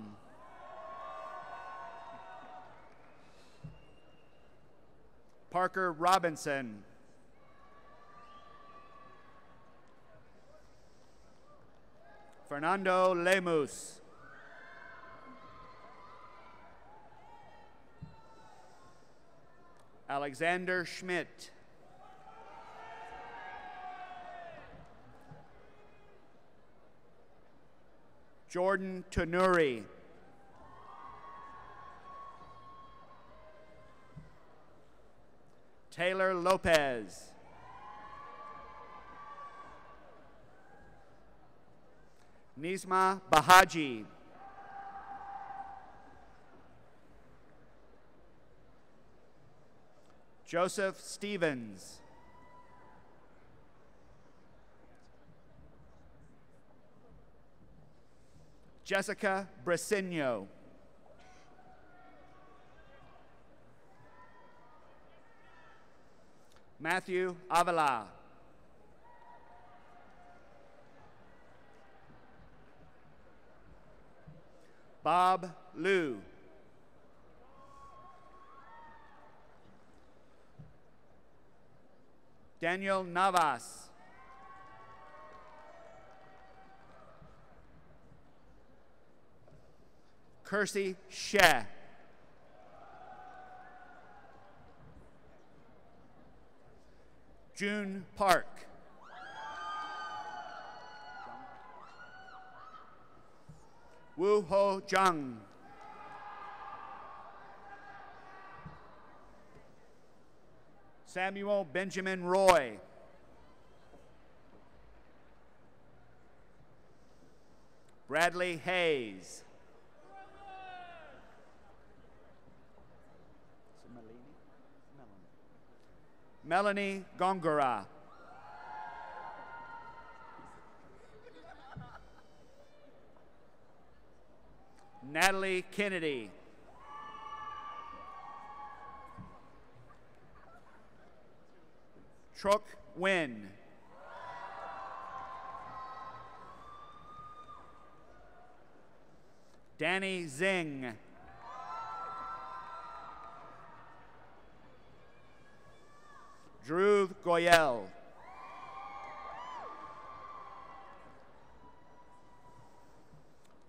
Parker Robinson. Fernando Lemus. Alexander Schmidt. Jordan Tanuri. Taylor Lopez. Nisma Bahaji. Joseph Stevens. Jessica Briseno. Matthew Avila. Bob Liu. Daniel Navas. Kersey Sheh. June Park. Wu Ho Zhang. Samuel Benjamin Roy. Bradley Hayes. Melanie Gongora. Natalie Kennedy. Truk Nguyen. Danny Zing. Drew Goyel.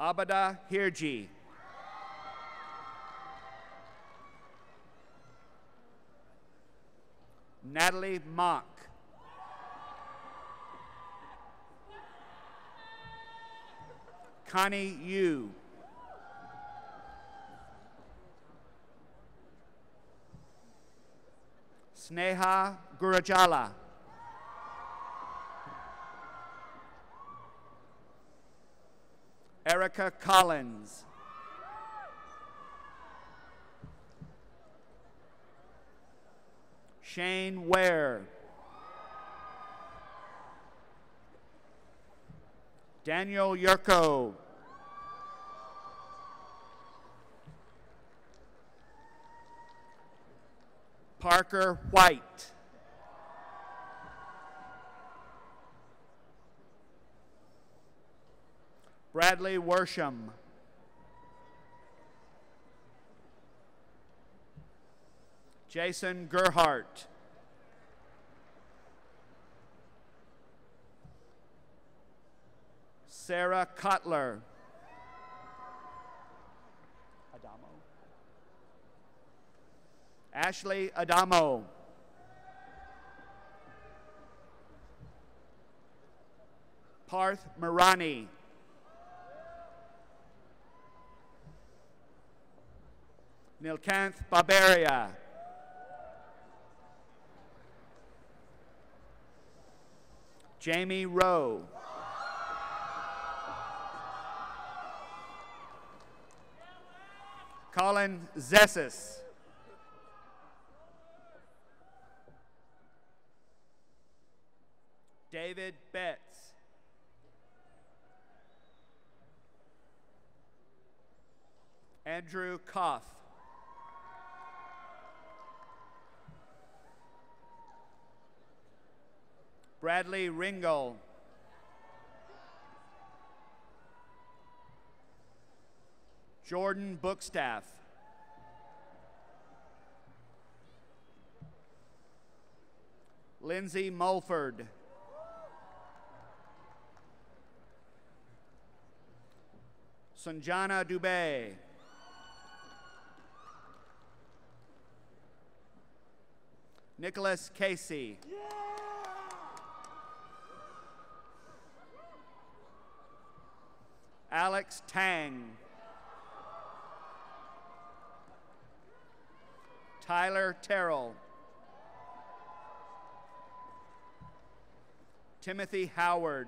Abada Hirji. Natalie Mock. Connie Yu. Sneha Gurajala. Erica Collins. Shane Ware. Daniel Yurko. Parker White. Bradley Worsham. Jason Gerhart. Sarah Cutler. Adamo. Ashley Adamo. Parth Marani. Nilkanth Barberia. Jamie Rowe. Colin Zessis. David Betts. Andrew Koff. Bradley Ringel. Jordan Bookstaff. Lindsay Mulford. Sanjana Dubé. Nicholas Casey. Alex Tang. Tyler Terrell. Timothy Howard.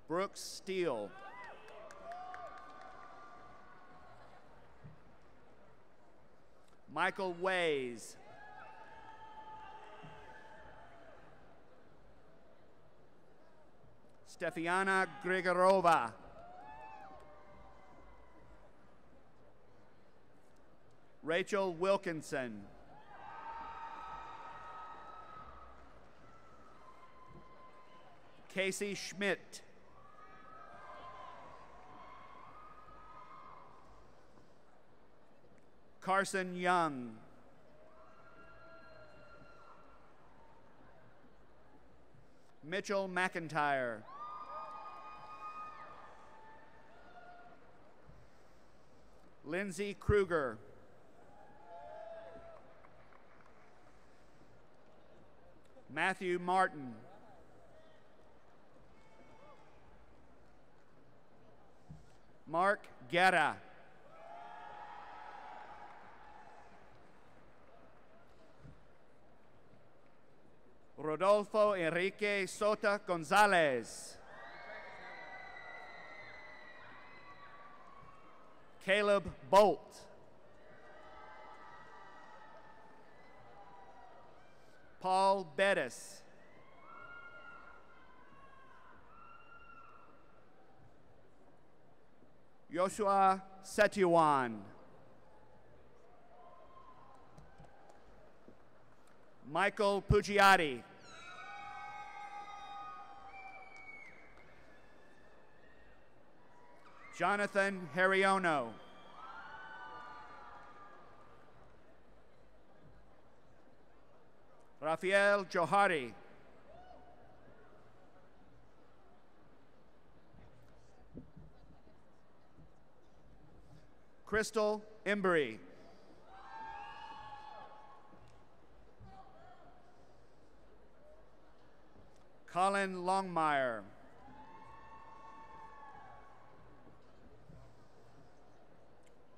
Brooks Steele. Michael Ways. Stefiana Grigorova. Rachel Wilkinson. Casey Schmidt. Carson Young. Mitchell McIntyre. Lindsay Kruger. Matthew Martin. Mark Guerra. Rodolfo Enrique Sota Gonzalez. Caleb Bolt. Paul Bettis. Joshua Setiwan. Michael Pugiati. Jonathan Hariono. Rafael Johari. Crystal Embry. Colin Longmire.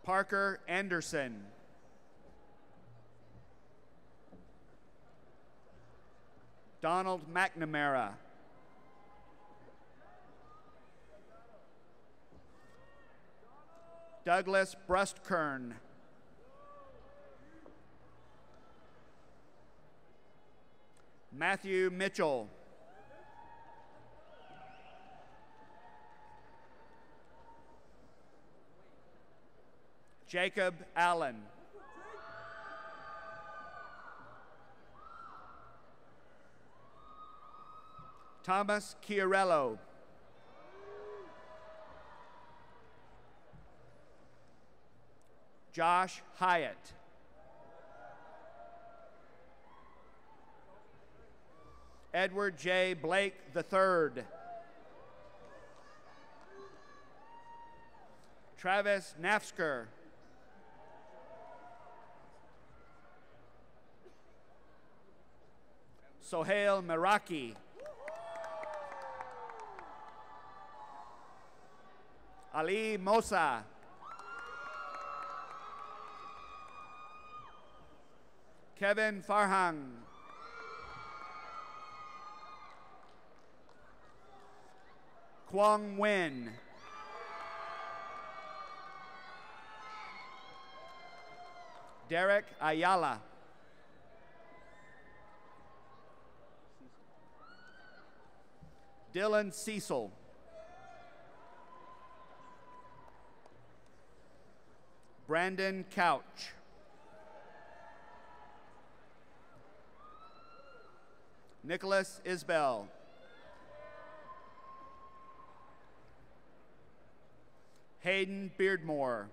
Parker Anderson. Donald McNamara. Douglas Brustkern. Matthew Mitchell. Jacob Allen. Thomas Chiarello. Josh Hyatt. Edward J. Blake III. Travis Nafsker. Sohail Meraki. Ali Mosa. Kevin Farhang. Kwong Nguyen. Derek Ayala. Dylan Cecil. Brandon Couch. Nicholas Isbell. Hayden Beardmore.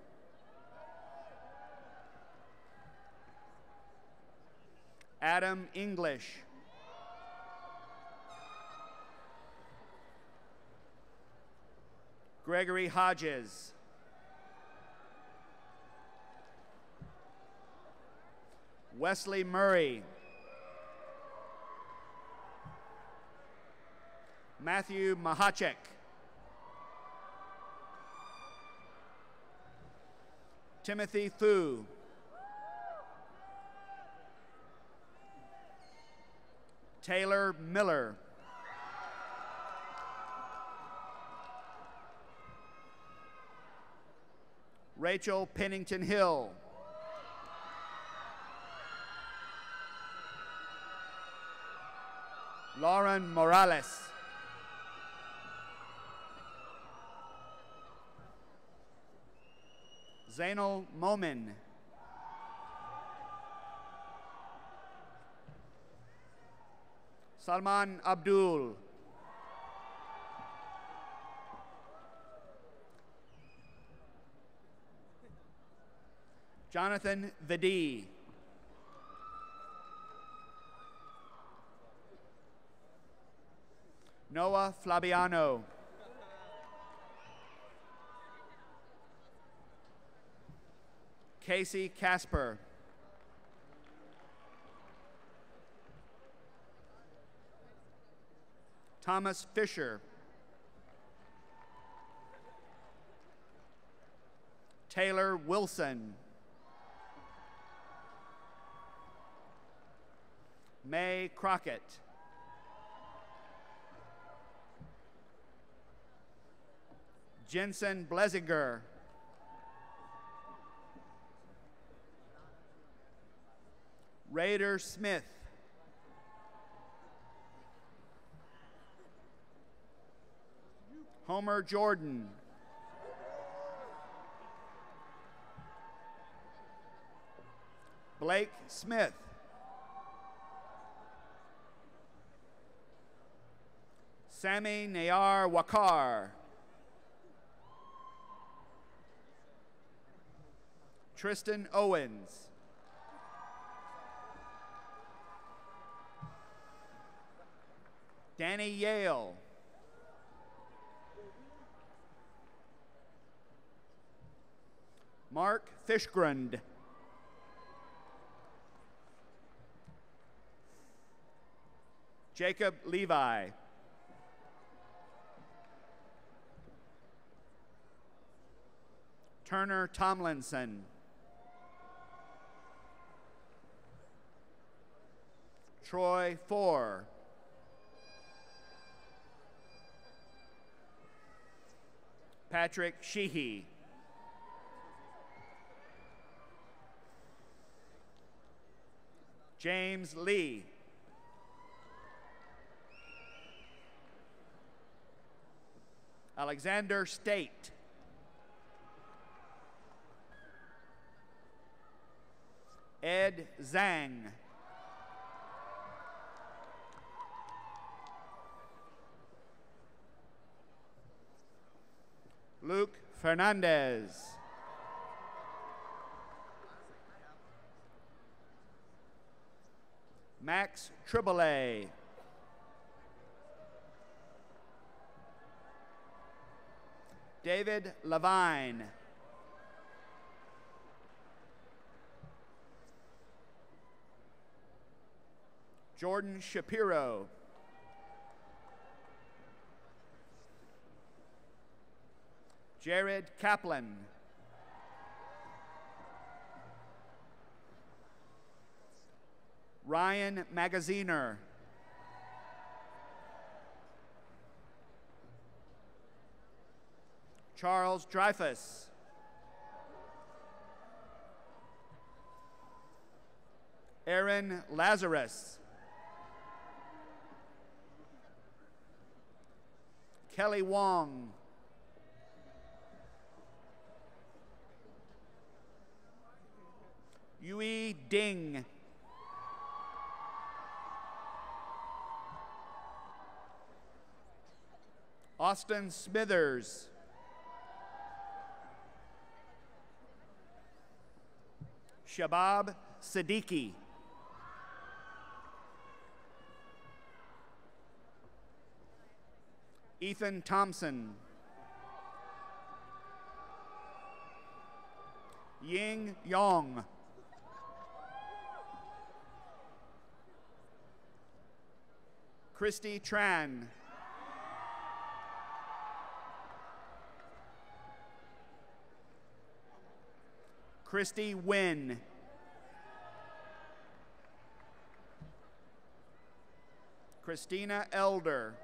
Adam English. Gregory Hodges. Wesley Murray. Matthew Mahachek. Timothy Fu. Taylor Miller. Rachel Pennington Hill. Lauren Morales. Zainal Momin. Salman Abdul. Jonathan Vidi. Noah Flabiano. Casey Casper. Thomas Fisher. Taylor Wilson. May Crockett. Jensen Blesinger. Raider Smith. Homer Jordan. Blake Smith. Sami Nayar Wakar. Tristan Owens. Danny Yale. Mark Fishgrund. Jacob Levi. Turner Tomlinson. Troy Four. Patrick Sheehy. James Lee. Alexander State. Ed Zhang. Luke Fernandez. Max Triboulet. David Levine. Jordan Shapiro. Jared Kaplan. Ryan Magaziner. Charles Dreyfus. Aaron Lazarus. Kelly Wong. Yui Ding. Austin Smithers. Shabab Siddiqui. Ethan Thompson. Ying Yong. Christy Tran. Christy Wynn. Christina Elder.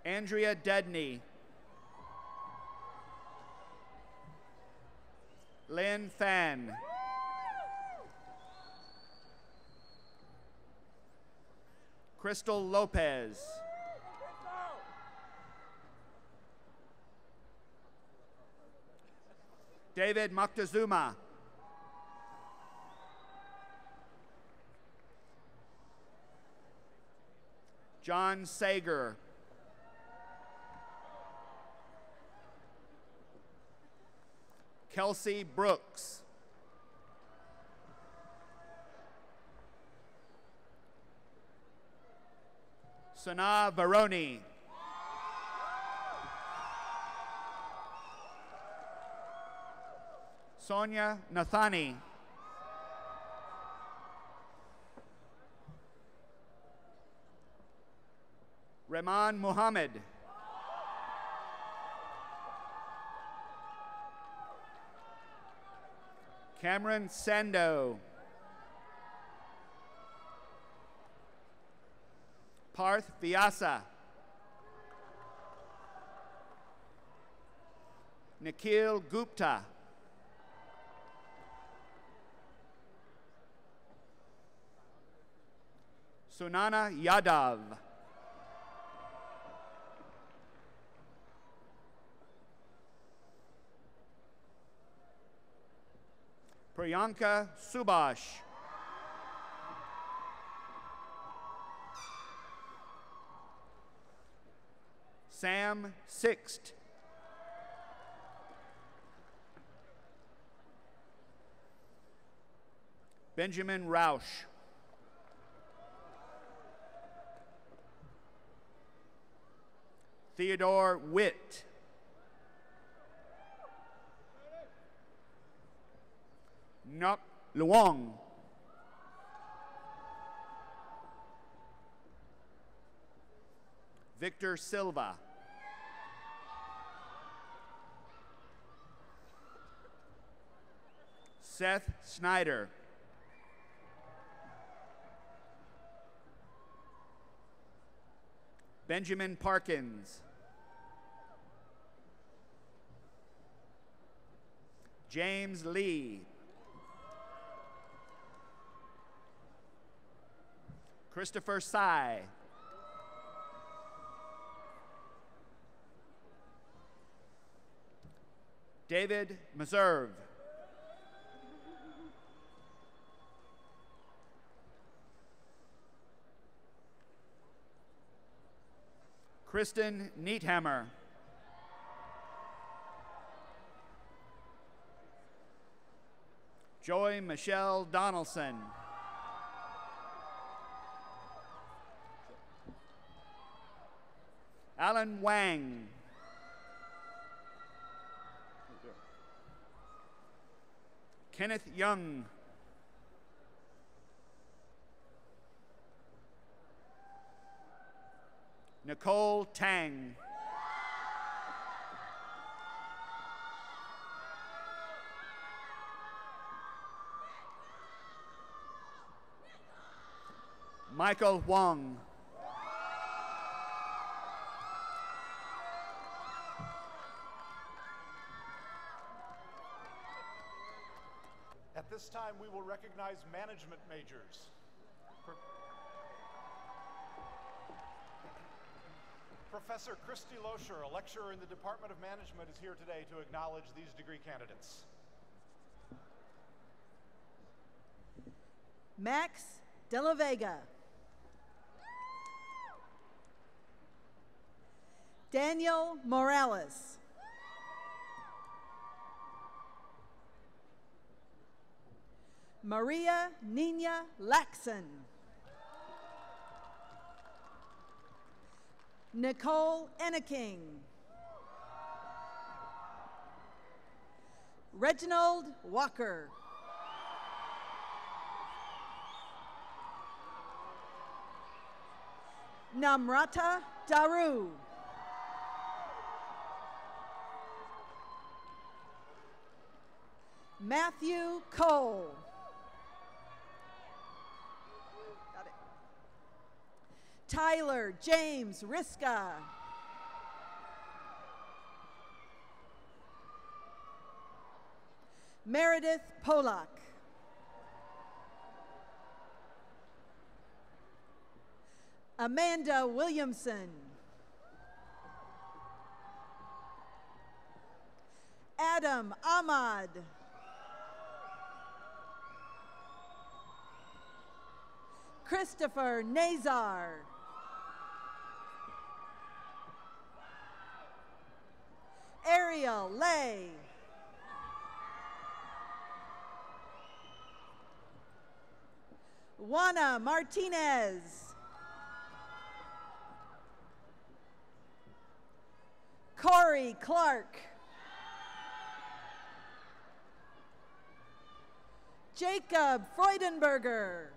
Andrea Dedney. Lynn Fan. Crystal Lopez. David Moctezuma. John Sager. Kelsey Brooks. Sana Baroni. Sonia Nathani. Rahman Muhammad. Cameron Sando. Parth Vyasa. Nikhil Gupta. Sunana Yadav. Priyanka Subhash. Sam Sixt. Benjamin Rausch. Theodore Witt. Nok Luong. Victor Silva. Seth Snyder. Benjamin Parkins. James Lee. Christopher Sy. David Meserve. Kristen Neathammer. Joy Michelle Donaldson. Alan Wang. Kenneth Young. Nicole Tang. Michael Wong. At this time, we will recognize management majors. Professor Christy Loescher, a lecturer in the Department of Management, is here today to acknowledge these degree candidates. Max De La Vega. Daniel Morales. Maria Nina Laxon. Nicole Enneking. Reginald Walker. Namrata Daru. Matthew Cole. Got it. Tyler James Riska. Meredith Polak. Amanda Williamson. Adam Ahmad. Christopher Nazar. Ariel Lay. Juana Martinez. Corey Clark. Jacob Freudenberger.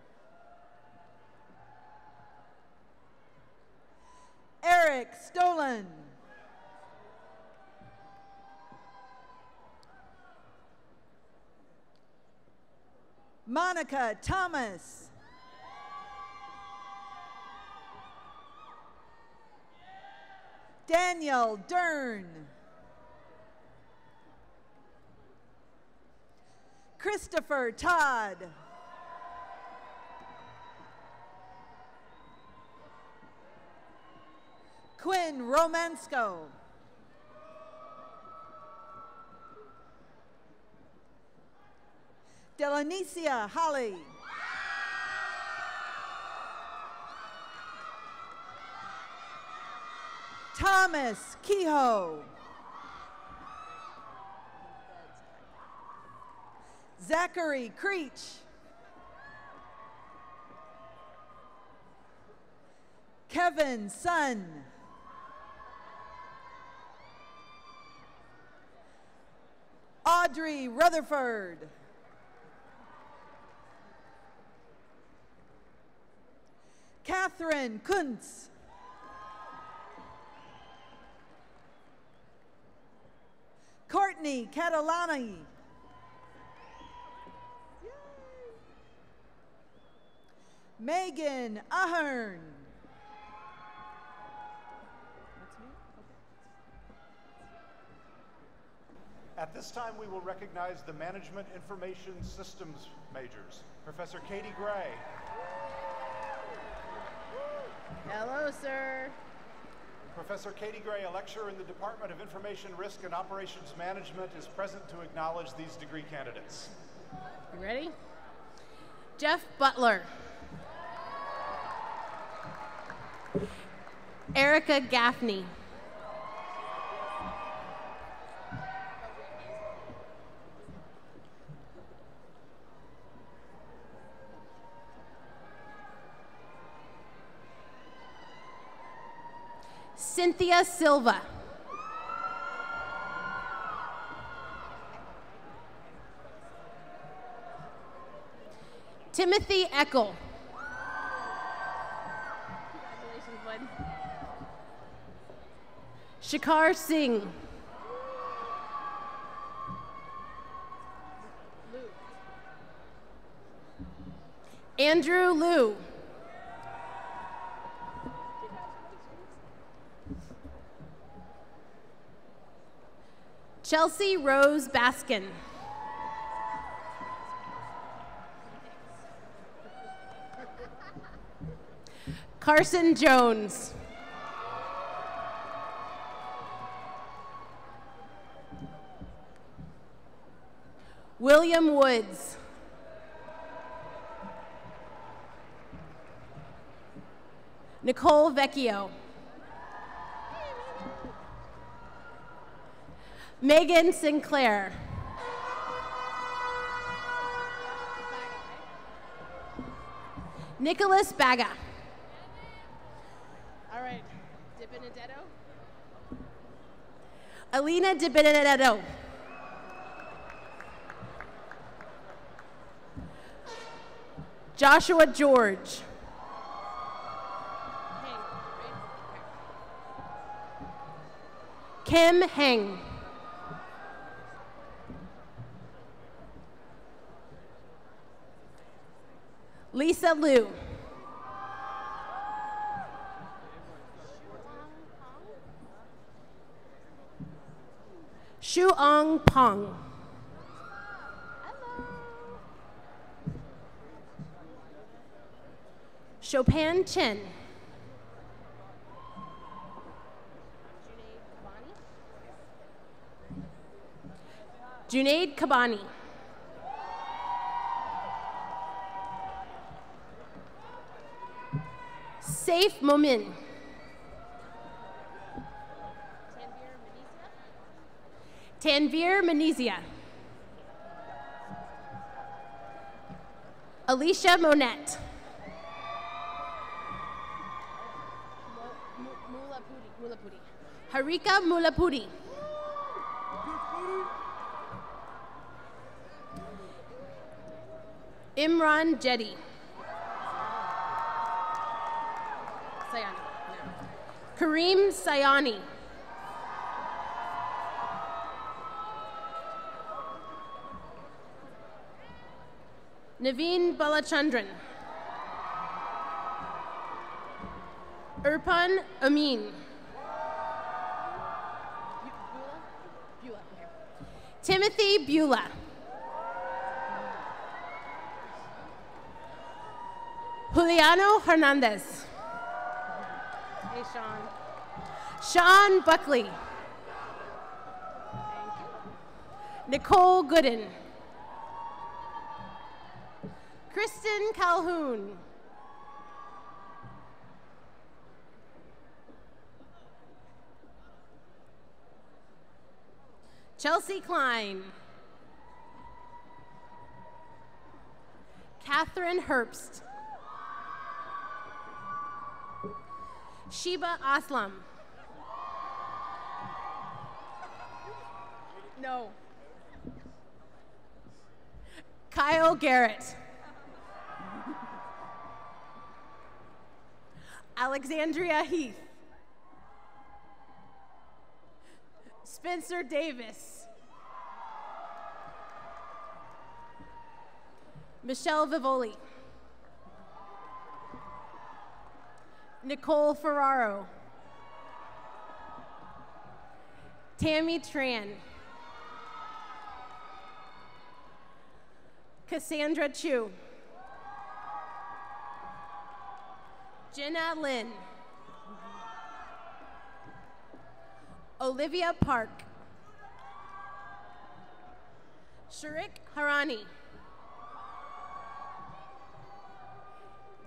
Eric Stolen. Monica Thomas. Daniel Dern. Christopher Todd. Quinn Romansko. Delanicia Holly. Thomas Kehoe. Zachary Creech. Kevin Sun. Audrey Rutherford. Catherine Kuntz. Courtney Catalani. Megan Ahern. At this time, we will recognize the Management Information Systems majors. Professor Katie Gray. Hello, sir. Professor Katie Gray, a lecturer in the Department of Information Risk and Operations Management, is present to acknowledge these degree candidates. You ready? Jeff Butler. Erica Gaffney. Cynthia Silva. Timothy Eckel. Congratulations, bud. Shikar Singh. Andrew Liu. Chelsea Rose Baskin. Carson Jones. William Woods. Nicole Vecchio. Megan Sinclair. Nicholas Baga. All right, Di Benedetto. Alina Di Benedetto. Joshua George. Kim Heng. Lisa Liu. Shuang Pong. Chopin Chen. Junaid Kabani. Saif Momin. Tanvir Manizia. Alicia Monette. Mulapudi. Harika Mulapudi. Imran Jetty. Sayani. No. Kareem Sayani. Naveen Balachandran. Irfan Amin. Timothy Beulah. Juliano Hernandez. Hey, Sean. Sean Buckley. Nicole Gooden. Kristen Calhoun. Chelsea Klein. Catherine Herbst. Sheba Aslam. No. Kyle Garrett. Alexandria Heath. Spencer Davis. Michelle Vivoli. Nicole Ferraro. Tammy Tran. Cassandra Chu. Jenna Lynn. Olivia Park. Sharik Harani.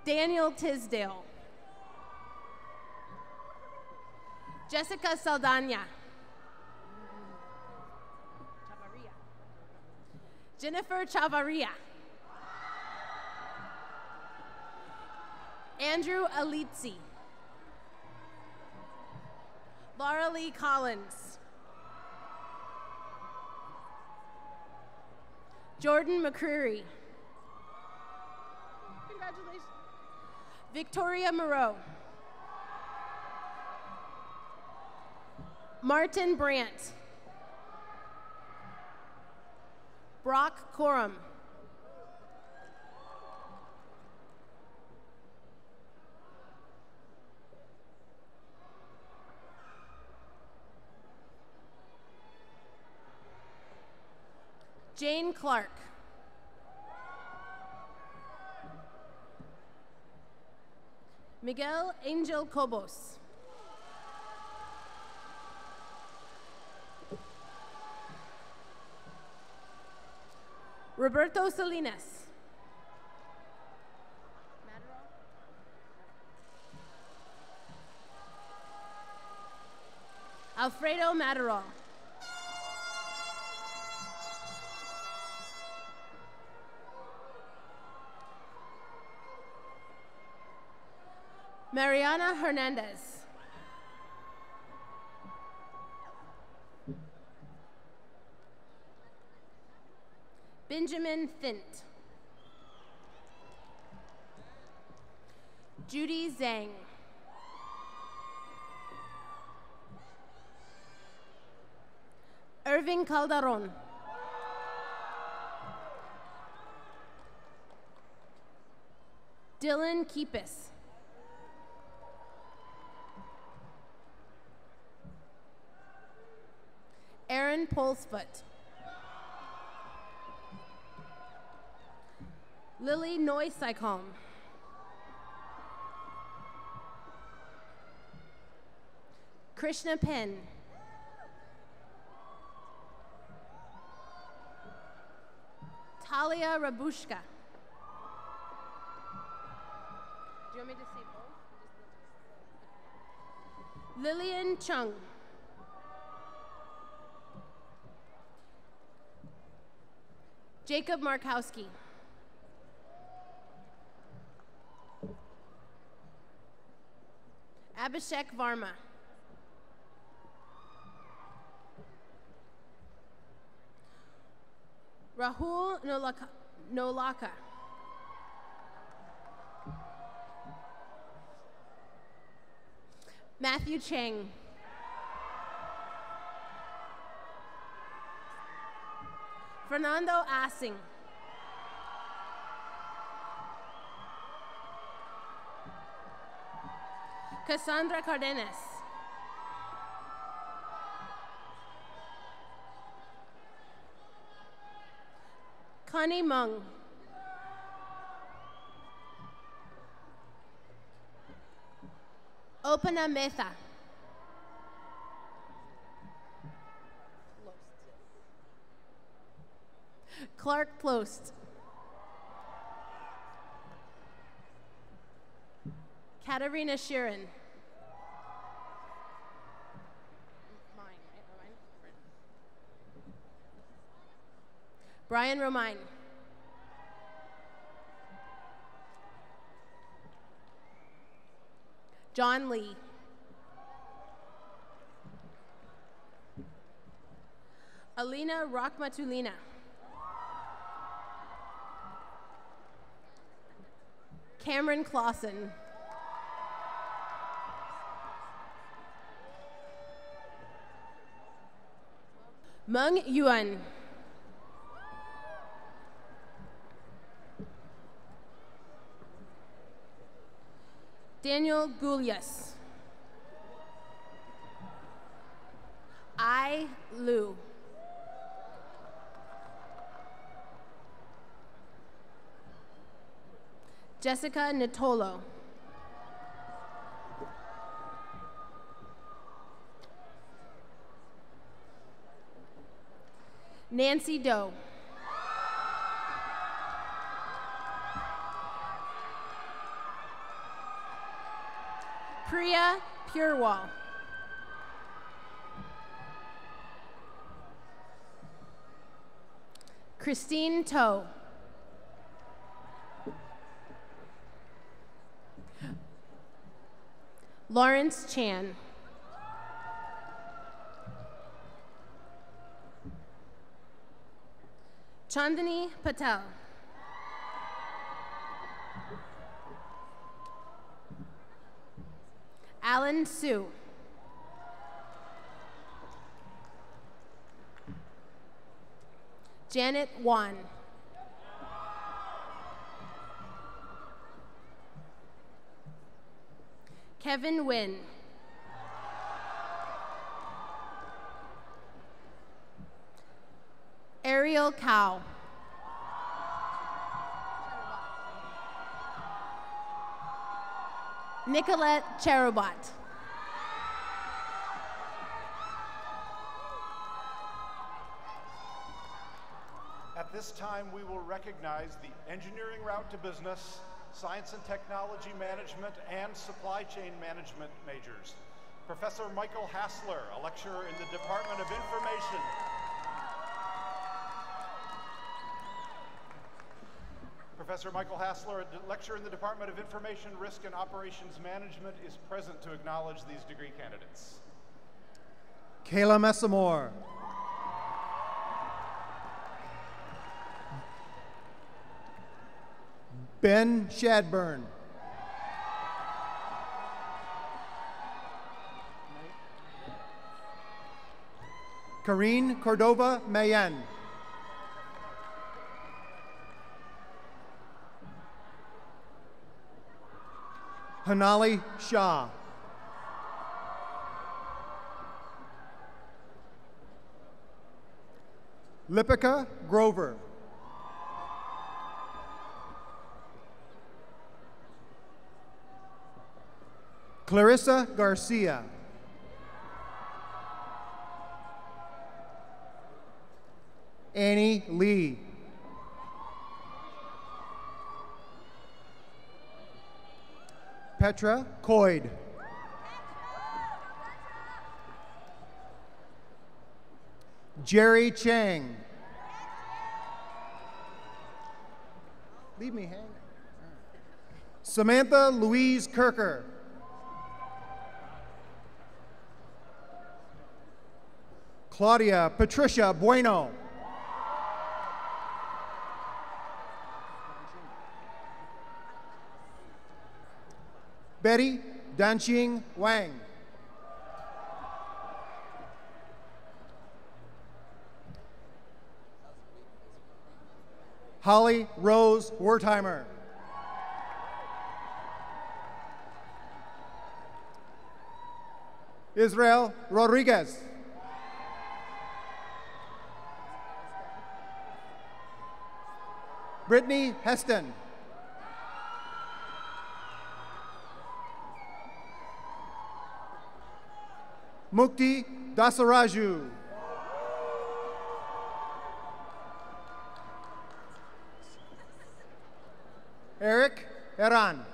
Daniel Tisdale. Jessica Saldana. Jennifer Chavarria. Andrew Alizzi. Laura Lee Collins. Jordan McCreary. Congratulations. Victoria Moreau. Martin Brandt. Brock Corum. Jane Clark. Miguel Angel Cobos. Roberto Salinas. Alfredo Maderal. Mariana Hernandez. Benjamin Fint. Judy Zhang. Irving Calderon. Dylan Keepis. Aaron Polsfoot. Lily Noy-Sycom. Krishna Penn. Talia Rabushka. Do you want me to say both? Lillian Chung. Jacob Markowski. Abhishek Varma. Rahul Nolaka. Matthew Chang. Fernando Assing. Cassandra Cardenas. Connie Mung. Opana Mehta. Clark Plost. Katarina Sheeran. Brian Romine. John Lee. Alina Rachmatulina. Cameron Clausen. Meng Yuan. Daniel Gulias. I. Liu. Jessica Natolo. Nancy Doe. Priya Purewal. Christine Toe. Lawrence Chan. Chandani Patel. Alan Su. Janet Wan. Kevin Wynn. Ariel Cow. Nicolette Cherubot. At this time, we will recognize the engineering route to business, science and technology management, and supply chain management majors. Professor Michael Hassler, a lecturer in the Department of Information. Professor Michael Hassler, a lecturer in the Department of Information, Risk, and Operations Management, is present to acknowledge these degree candidates. Kayla Messamore. Ben Shadburn. Karine Cordova Mayen. Hanali Shah. Lipika Grover. Clarissa Garcia. Annie Lee. Petra Coyd. Jerry Chang. Leave me hanging. Samantha Louise Kirker. Claudia Patricia Bueno. Betty Danqing Wang. Holly Rose Wertheimer. Israel Rodriguez. Brittany Heston. Mukti Dasaraju. Eric Eran.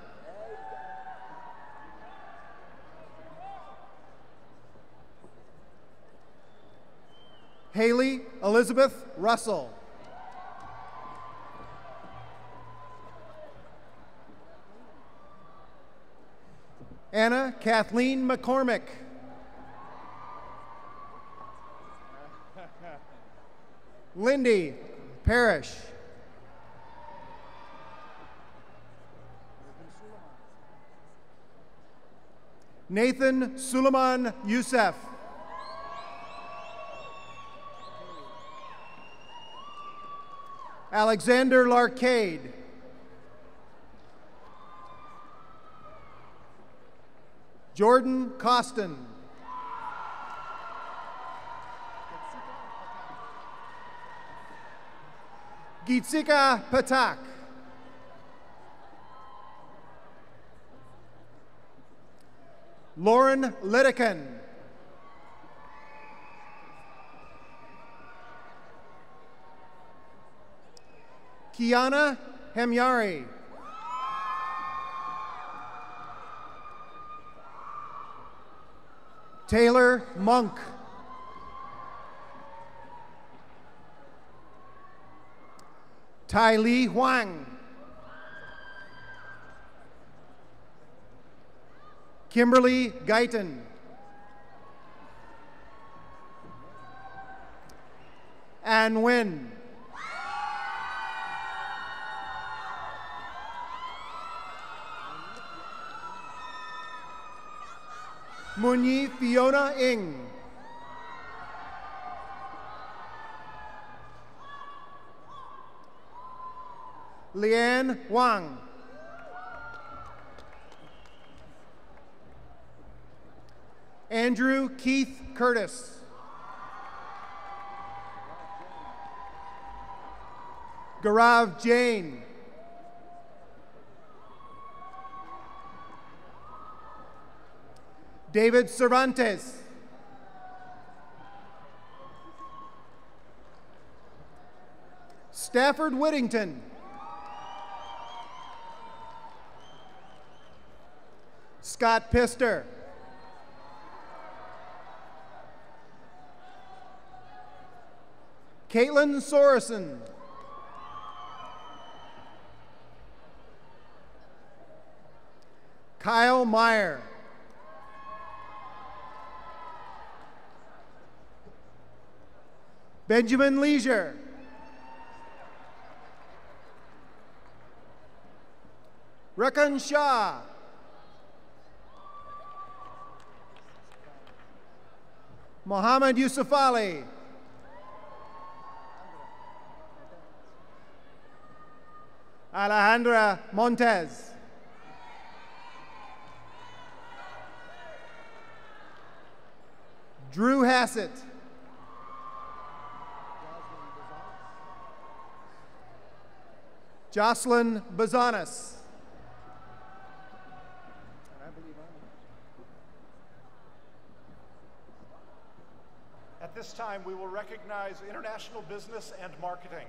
Haley Elizabeth Russell. Anna Kathleen McCormick. Lindy Parrish. Nathan Suleiman Youssef. Alexander Larcade. Jordan Costin. Gitsika Patak. Lauren Lidican. Kiana Hemyari. Taylor Monk. Tai Li Huang. Kimberly Guyton. Ann Nguyen. Munyi Fiona Ng. Lian Wang. Andrew Keith Curtis. Gaurav Jain. David Cervantes. Stafford Whittington. Scott Pister. Caitlin Sorensen. Kyle Meyer. Benjamin Leisure. Rakan Shah. Mohammed Yusuf Ali. Alejandra Montez. Drew Hassett. Jocelyn Bazanas. At this time, we will recognize International Business and Marketing.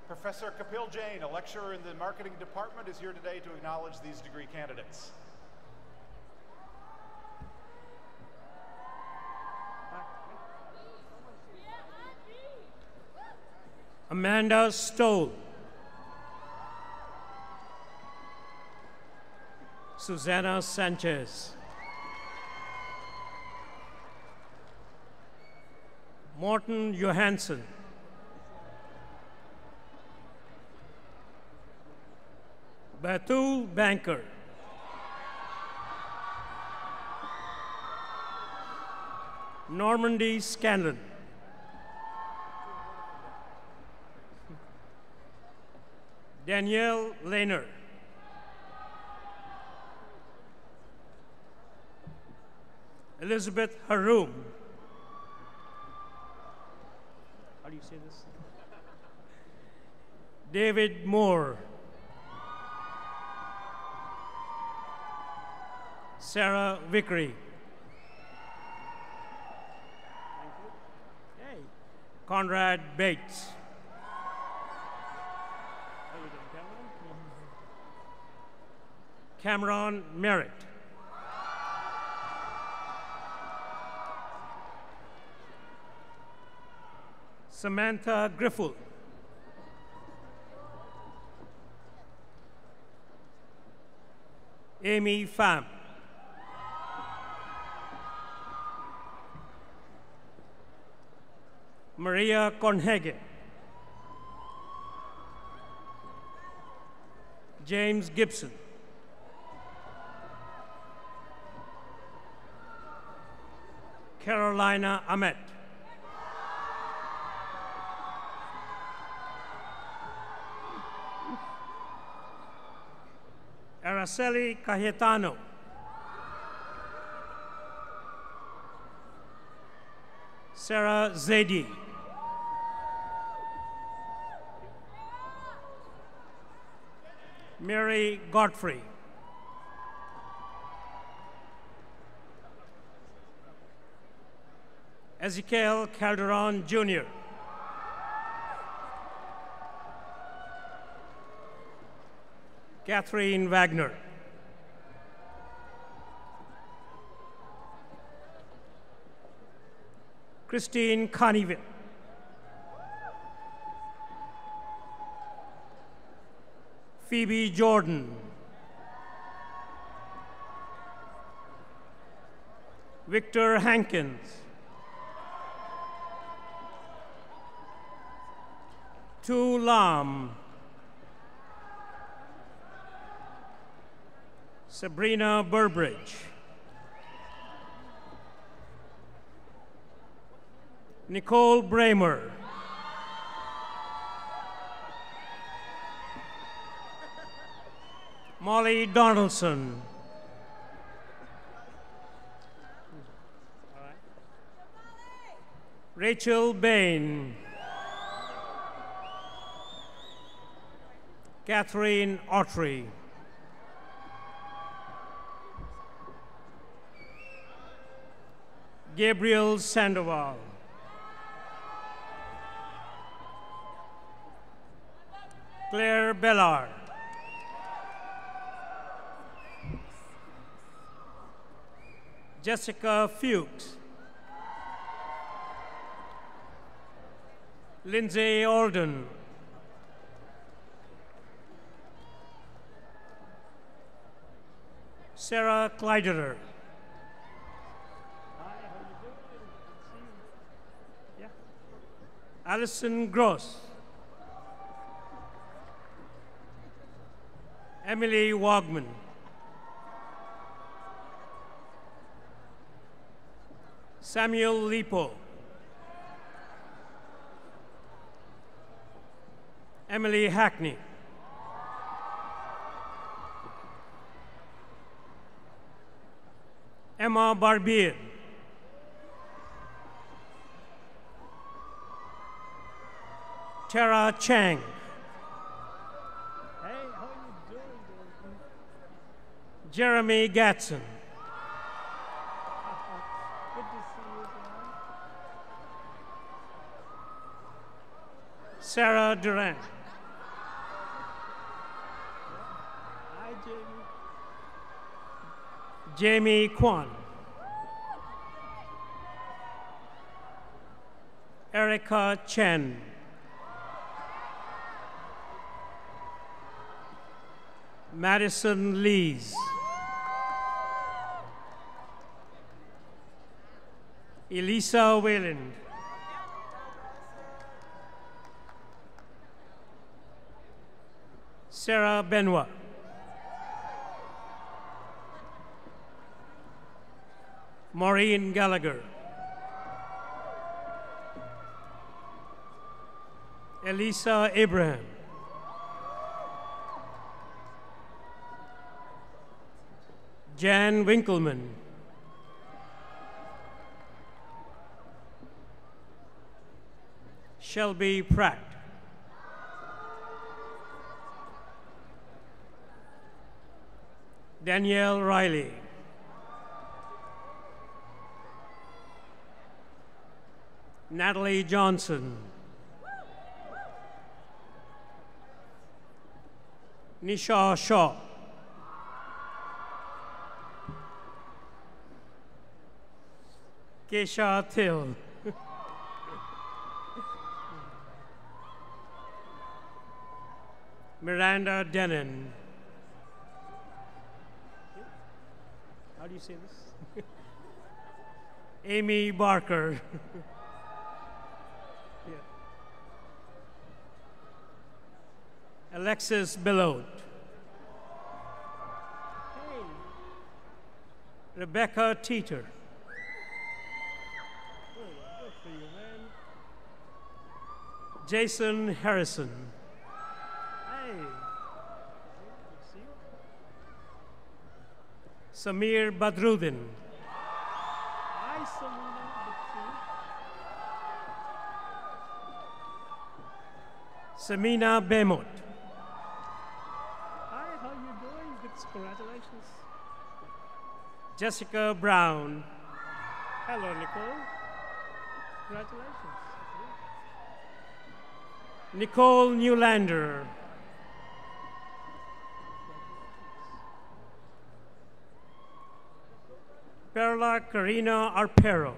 Professor Kapil Jain, a lecturer in the Marketing Department, is here today to acknowledge these degree candidates. Amanda Stoll. Susanna Sanchez. Morten Johansson. Batul Banker. Normandy Scanlon. Danielle Lehner. Elizabeth Haroum. How do you say this? David Moore. Sarah Vickery. Hey. Conrad Bates. Cameron Merritt. Samantha Griffel. Amy Pham. Maria Kornhege. James Gibson. Carolina Ahmet. Araceli Cayetano. Sarah Zaidi. Mary Godfrey. Ezekiel Calderon Jr. Catherine Wagner. Christine Carneville. Phoebe Jordan. Victor Hankins. Tu Lam. Sabrina Burbridge. Nicole Bramer. Molly Donaldson. Rachel Bain. Catherine Autry. Gabriel Sandoval. Claire Bellard. Jessica Fuchs. Lindsay Alden. Sarah Kleiderer. Alison Gross. Emily Wogman. Samuel Lipo. Emily Hackney. Emma Barbier. Tara Chang. Hey, how are you doing? Jeremy Gatson. Good to see you again. Sarah Durant. Hi, Jamie. Jamie Kwan. Erica Chen. Madison Lees. Elisa Wayland. Sarah Benoit. Maureen Gallagher. Elisa Abraham. Jan Winkleman. Shelby Pratt. Danielle Riley. Natalie Johnson. Nisha Shaw. Keisha Thill. Miranda Denon. How do you say this? Amy Barker. Yeah. Alexis Billot. Hey. Rebecca Teeter. Good for you, man. Jason Harrison. Hey. Good to see you. Samir Badruddin. Hi, Samina. Good to see you. Samina Bemot. Hi, how you doing? Good, congratulations. Jessica Brown. Hello, Nicole. Congratulations. Nicole Newlander. Perla Karina Arpero.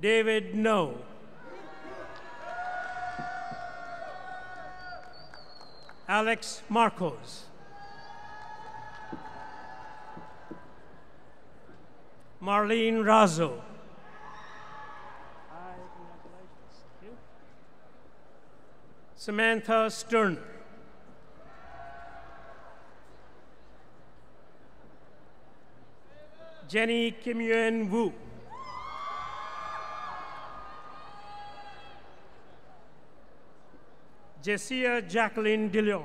David No. Alex Marcos. Marlene Razzo. Hi, congratulations. Thank you. Samantha Sterner. Jenny Kim Yuen Wu. Jessia Jacqueline DeLeon.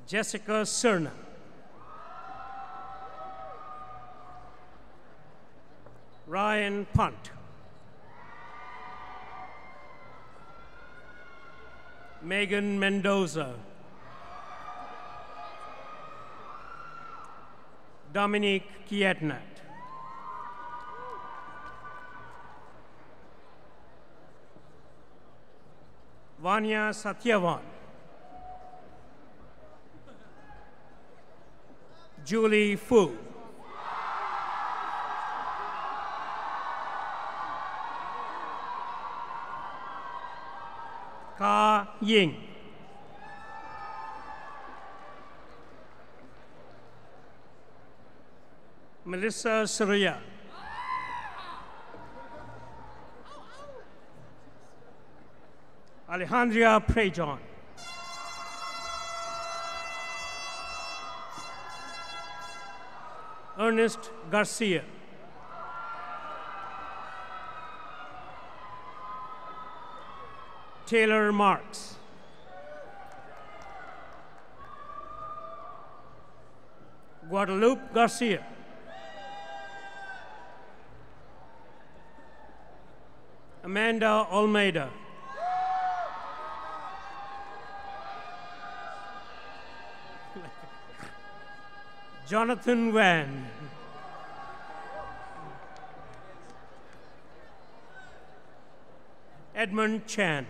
Jessica Cerna. Ryan Punt. Megan Mendoza. Dominique Kietnat. Vanya Satyavan. Julie Fu. Ka Ying. Melissa Surya. Alejandra Prejon. Ernest Garcia. Taylor Marks. Guadalupe Garcia. Amanda Almeida. Jonathan Wan. Edmund Chan.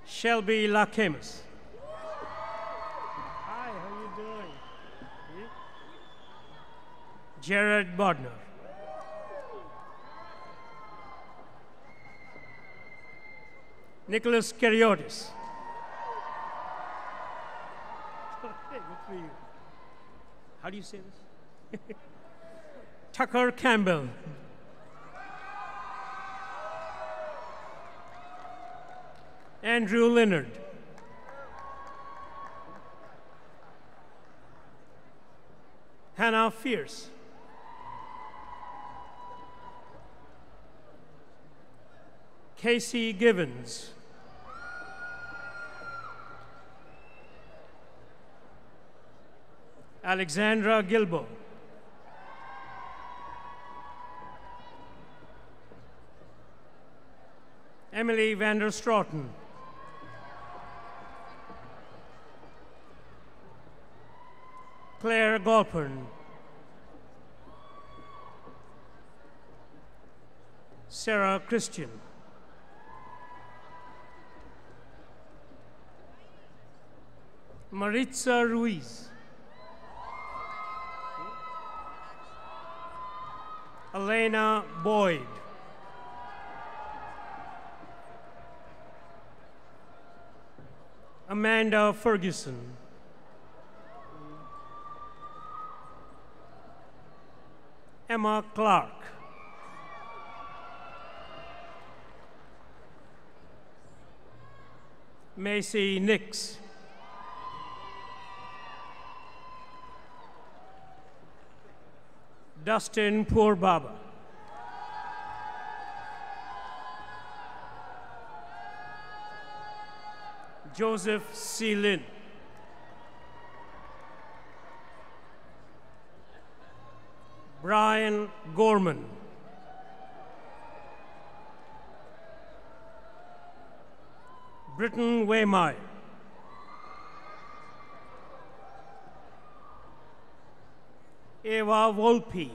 Shelby Lakemus. Hi, how you doing? You? Jared Bodner. Nicholas Karyotis. Hey, good for you. How do you say this? Tucker Campbell. Andrew Leonard. Hannah Fierce. Casey Givens. Alexandra Gilbo. Emily Vander Stroughton. Claire Galpern. Sarah Christian. Maritza Ruiz. Elena Boyd. Amanda Ferguson. Emma Clark. Macy Nix. Dustin Poorbaba. Joseph C. Lin. Brian Gorman. Britton Waymeyer. Eva Volpe.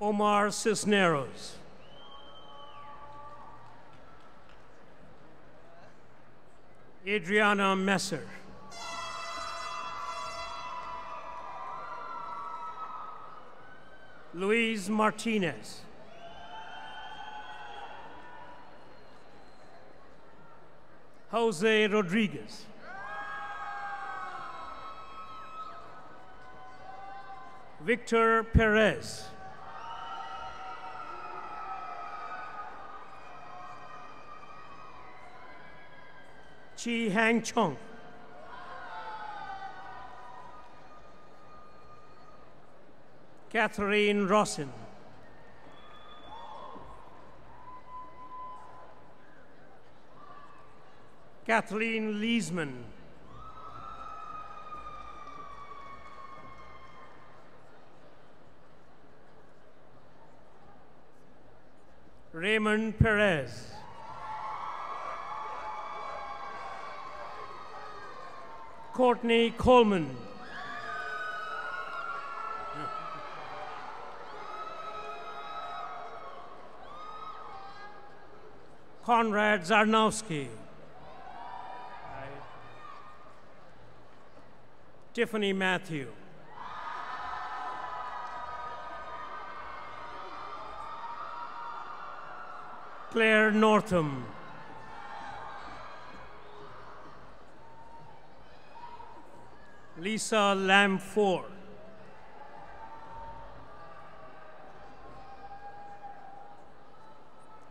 Omar Cisneros. Adriana Messer. Luis Martinez. Jose Rodriguez. Victor Perez. Chi Hang Chong. Catherine Rossin. Kathleen Leesman. Raymond Perez. Courtney Coleman. Conrad Zarnowski. Tiffany Matthew. Claire Northam. Lisa Lamford.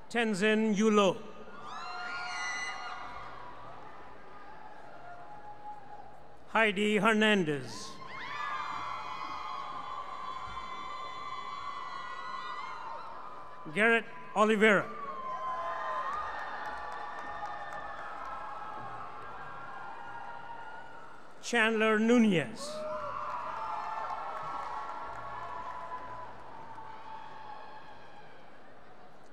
Tenzin Yulo. Heidi Hernandez. Garrett Oliveira. Chandler Nunez.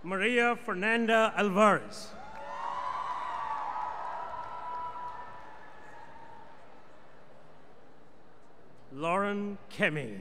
Maria Fernanda Alvarez. Lauren Kemi.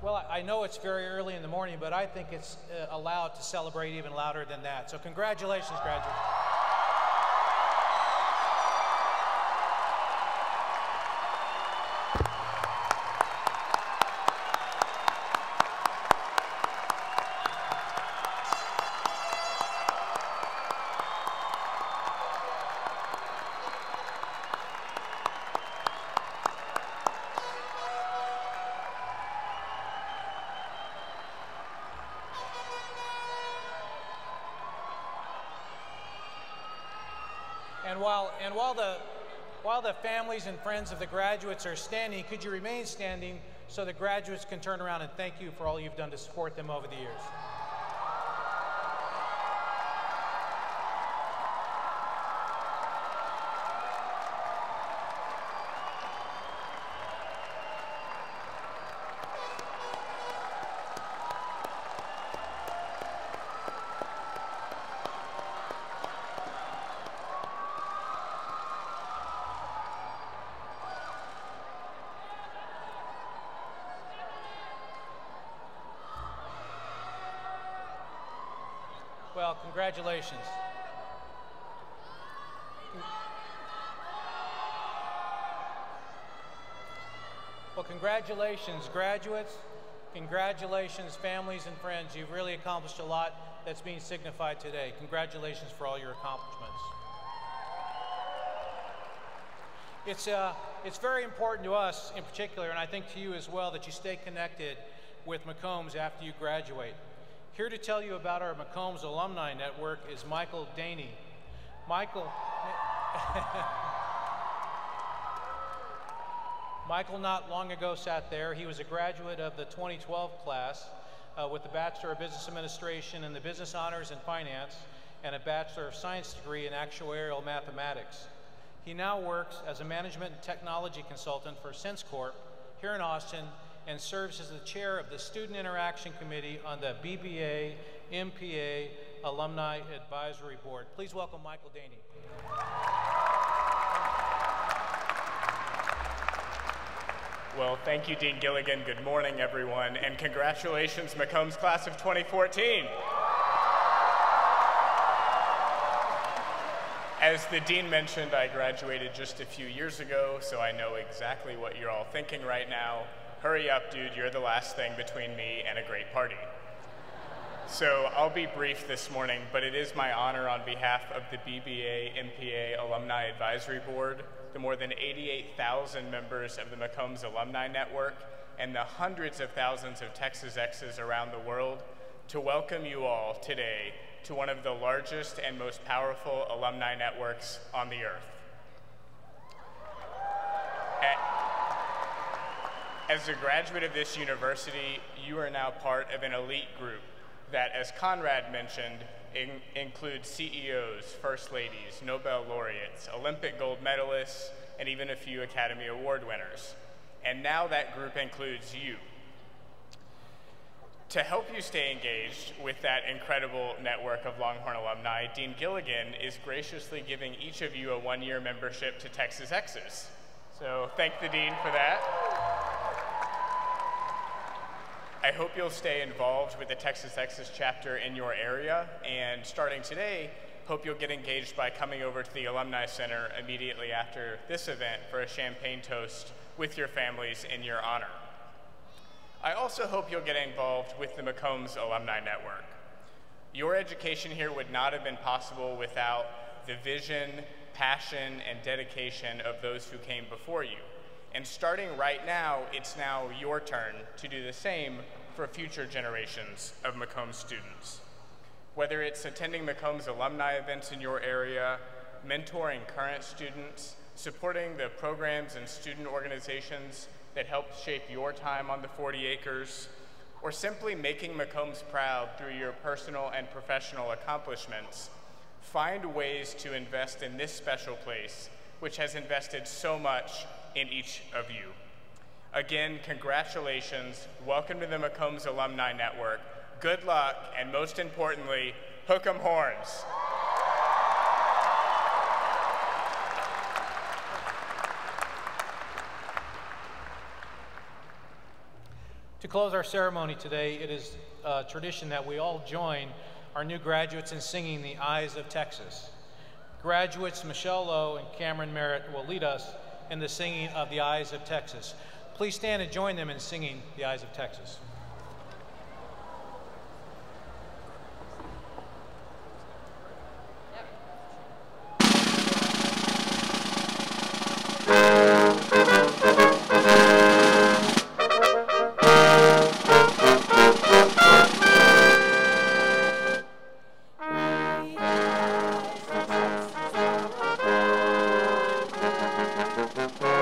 Well, I know it's very early in the morning, but I think it's allowed to celebrate even louder than that. So congratulations, graduates. And while the families and friends of the graduates are standing, could you remain standing so the graduates can turn around and thank you for all you've done to support them over the years? Well, congratulations. Well, congratulations, graduates. Congratulations, families and friends. You've really accomplished a lot that's being signified today. Congratulations for all your accomplishments. It's very important to us in particular, and I think to you as well, that you stay connected with McCombs after you graduate. Here to tell you about our McCombs Alumni Network is Michael Daney. Michael not long ago sat there. He was a graduate of the 2012 class with the Bachelor of Business Administration and the Business Honors in Finance and a Bachelor of Science degree in Actuarial Mathematics. He now works as a management and technology consultant for SenseCorp here in Austin and serves as the chair of the Student Interaction Committee on the BBA, MPA, Alumni Advisory Board. Please welcome Michael Daney. Well, thank you, Dean Gilligan. Good morning, everyone, and congratulations, McCombs class of 2014. As the dean mentioned, I graduated just a few years ago, so I know exactly what you're all thinking right now. Hurry up, dude, you're the last thing between me and a great party. So I'll be brief this morning, but it is my honor on behalf of the BBA MPA Alumni Advisory Board, the more than 88,000 members of the McCombs Alumni Network, and the hundreds of thousands of Texas X's around the world, to welcome you all today to one of the largest and most powerful alumni networks on the earth. As a graduate of this university, you are now part of an elite group that, as Conrad mentioned, includes CEOs, First Ladies, Nobel laureates, Olympic gold medalists, and even a few Academy Award winners. And now that group includes you. To help you stay engaged with that incredible network of Longhorn alumni, Dean Gilligan is graciously giving each of you a one-year membership to Texas X's. So thank the dean for that. I hope you'll stay involved with the Texas X's chapter in your area, and starting today, hope you'll get engaged by coming over to the Alumni Center immediately after this event for a champagne toast with your families in your honor. I also hope you'll get involved with the McCombs Alumni Network. Your education here would not have been possible without the vision, passion, and dedication of those who came before you. And starting right now, it's now your turn to do the same for future generations of McCombs students. Whether it's attending McCombs alumni events in your area, mentoring current students, supporting the programs and student organizations that helped shape your time on the 40 acres, or simply making McCombs proud through your personal and professional accomplishments, find ways to invest in this special place, which has invested so much in each of you. Again, congratulations, welcome to the McCombs Alumni Network, good luck, and most importantly, hook 'em horns. To close our ceremony today, it is a tradition that we all join our new graduates in singing The Eyes of Texas. Graduates Michelle Lowe and Cameron Merritt will lead us in the singing of The Eyes of Texas. Please stand and join them in singing The Eyes of Texas. Thank you.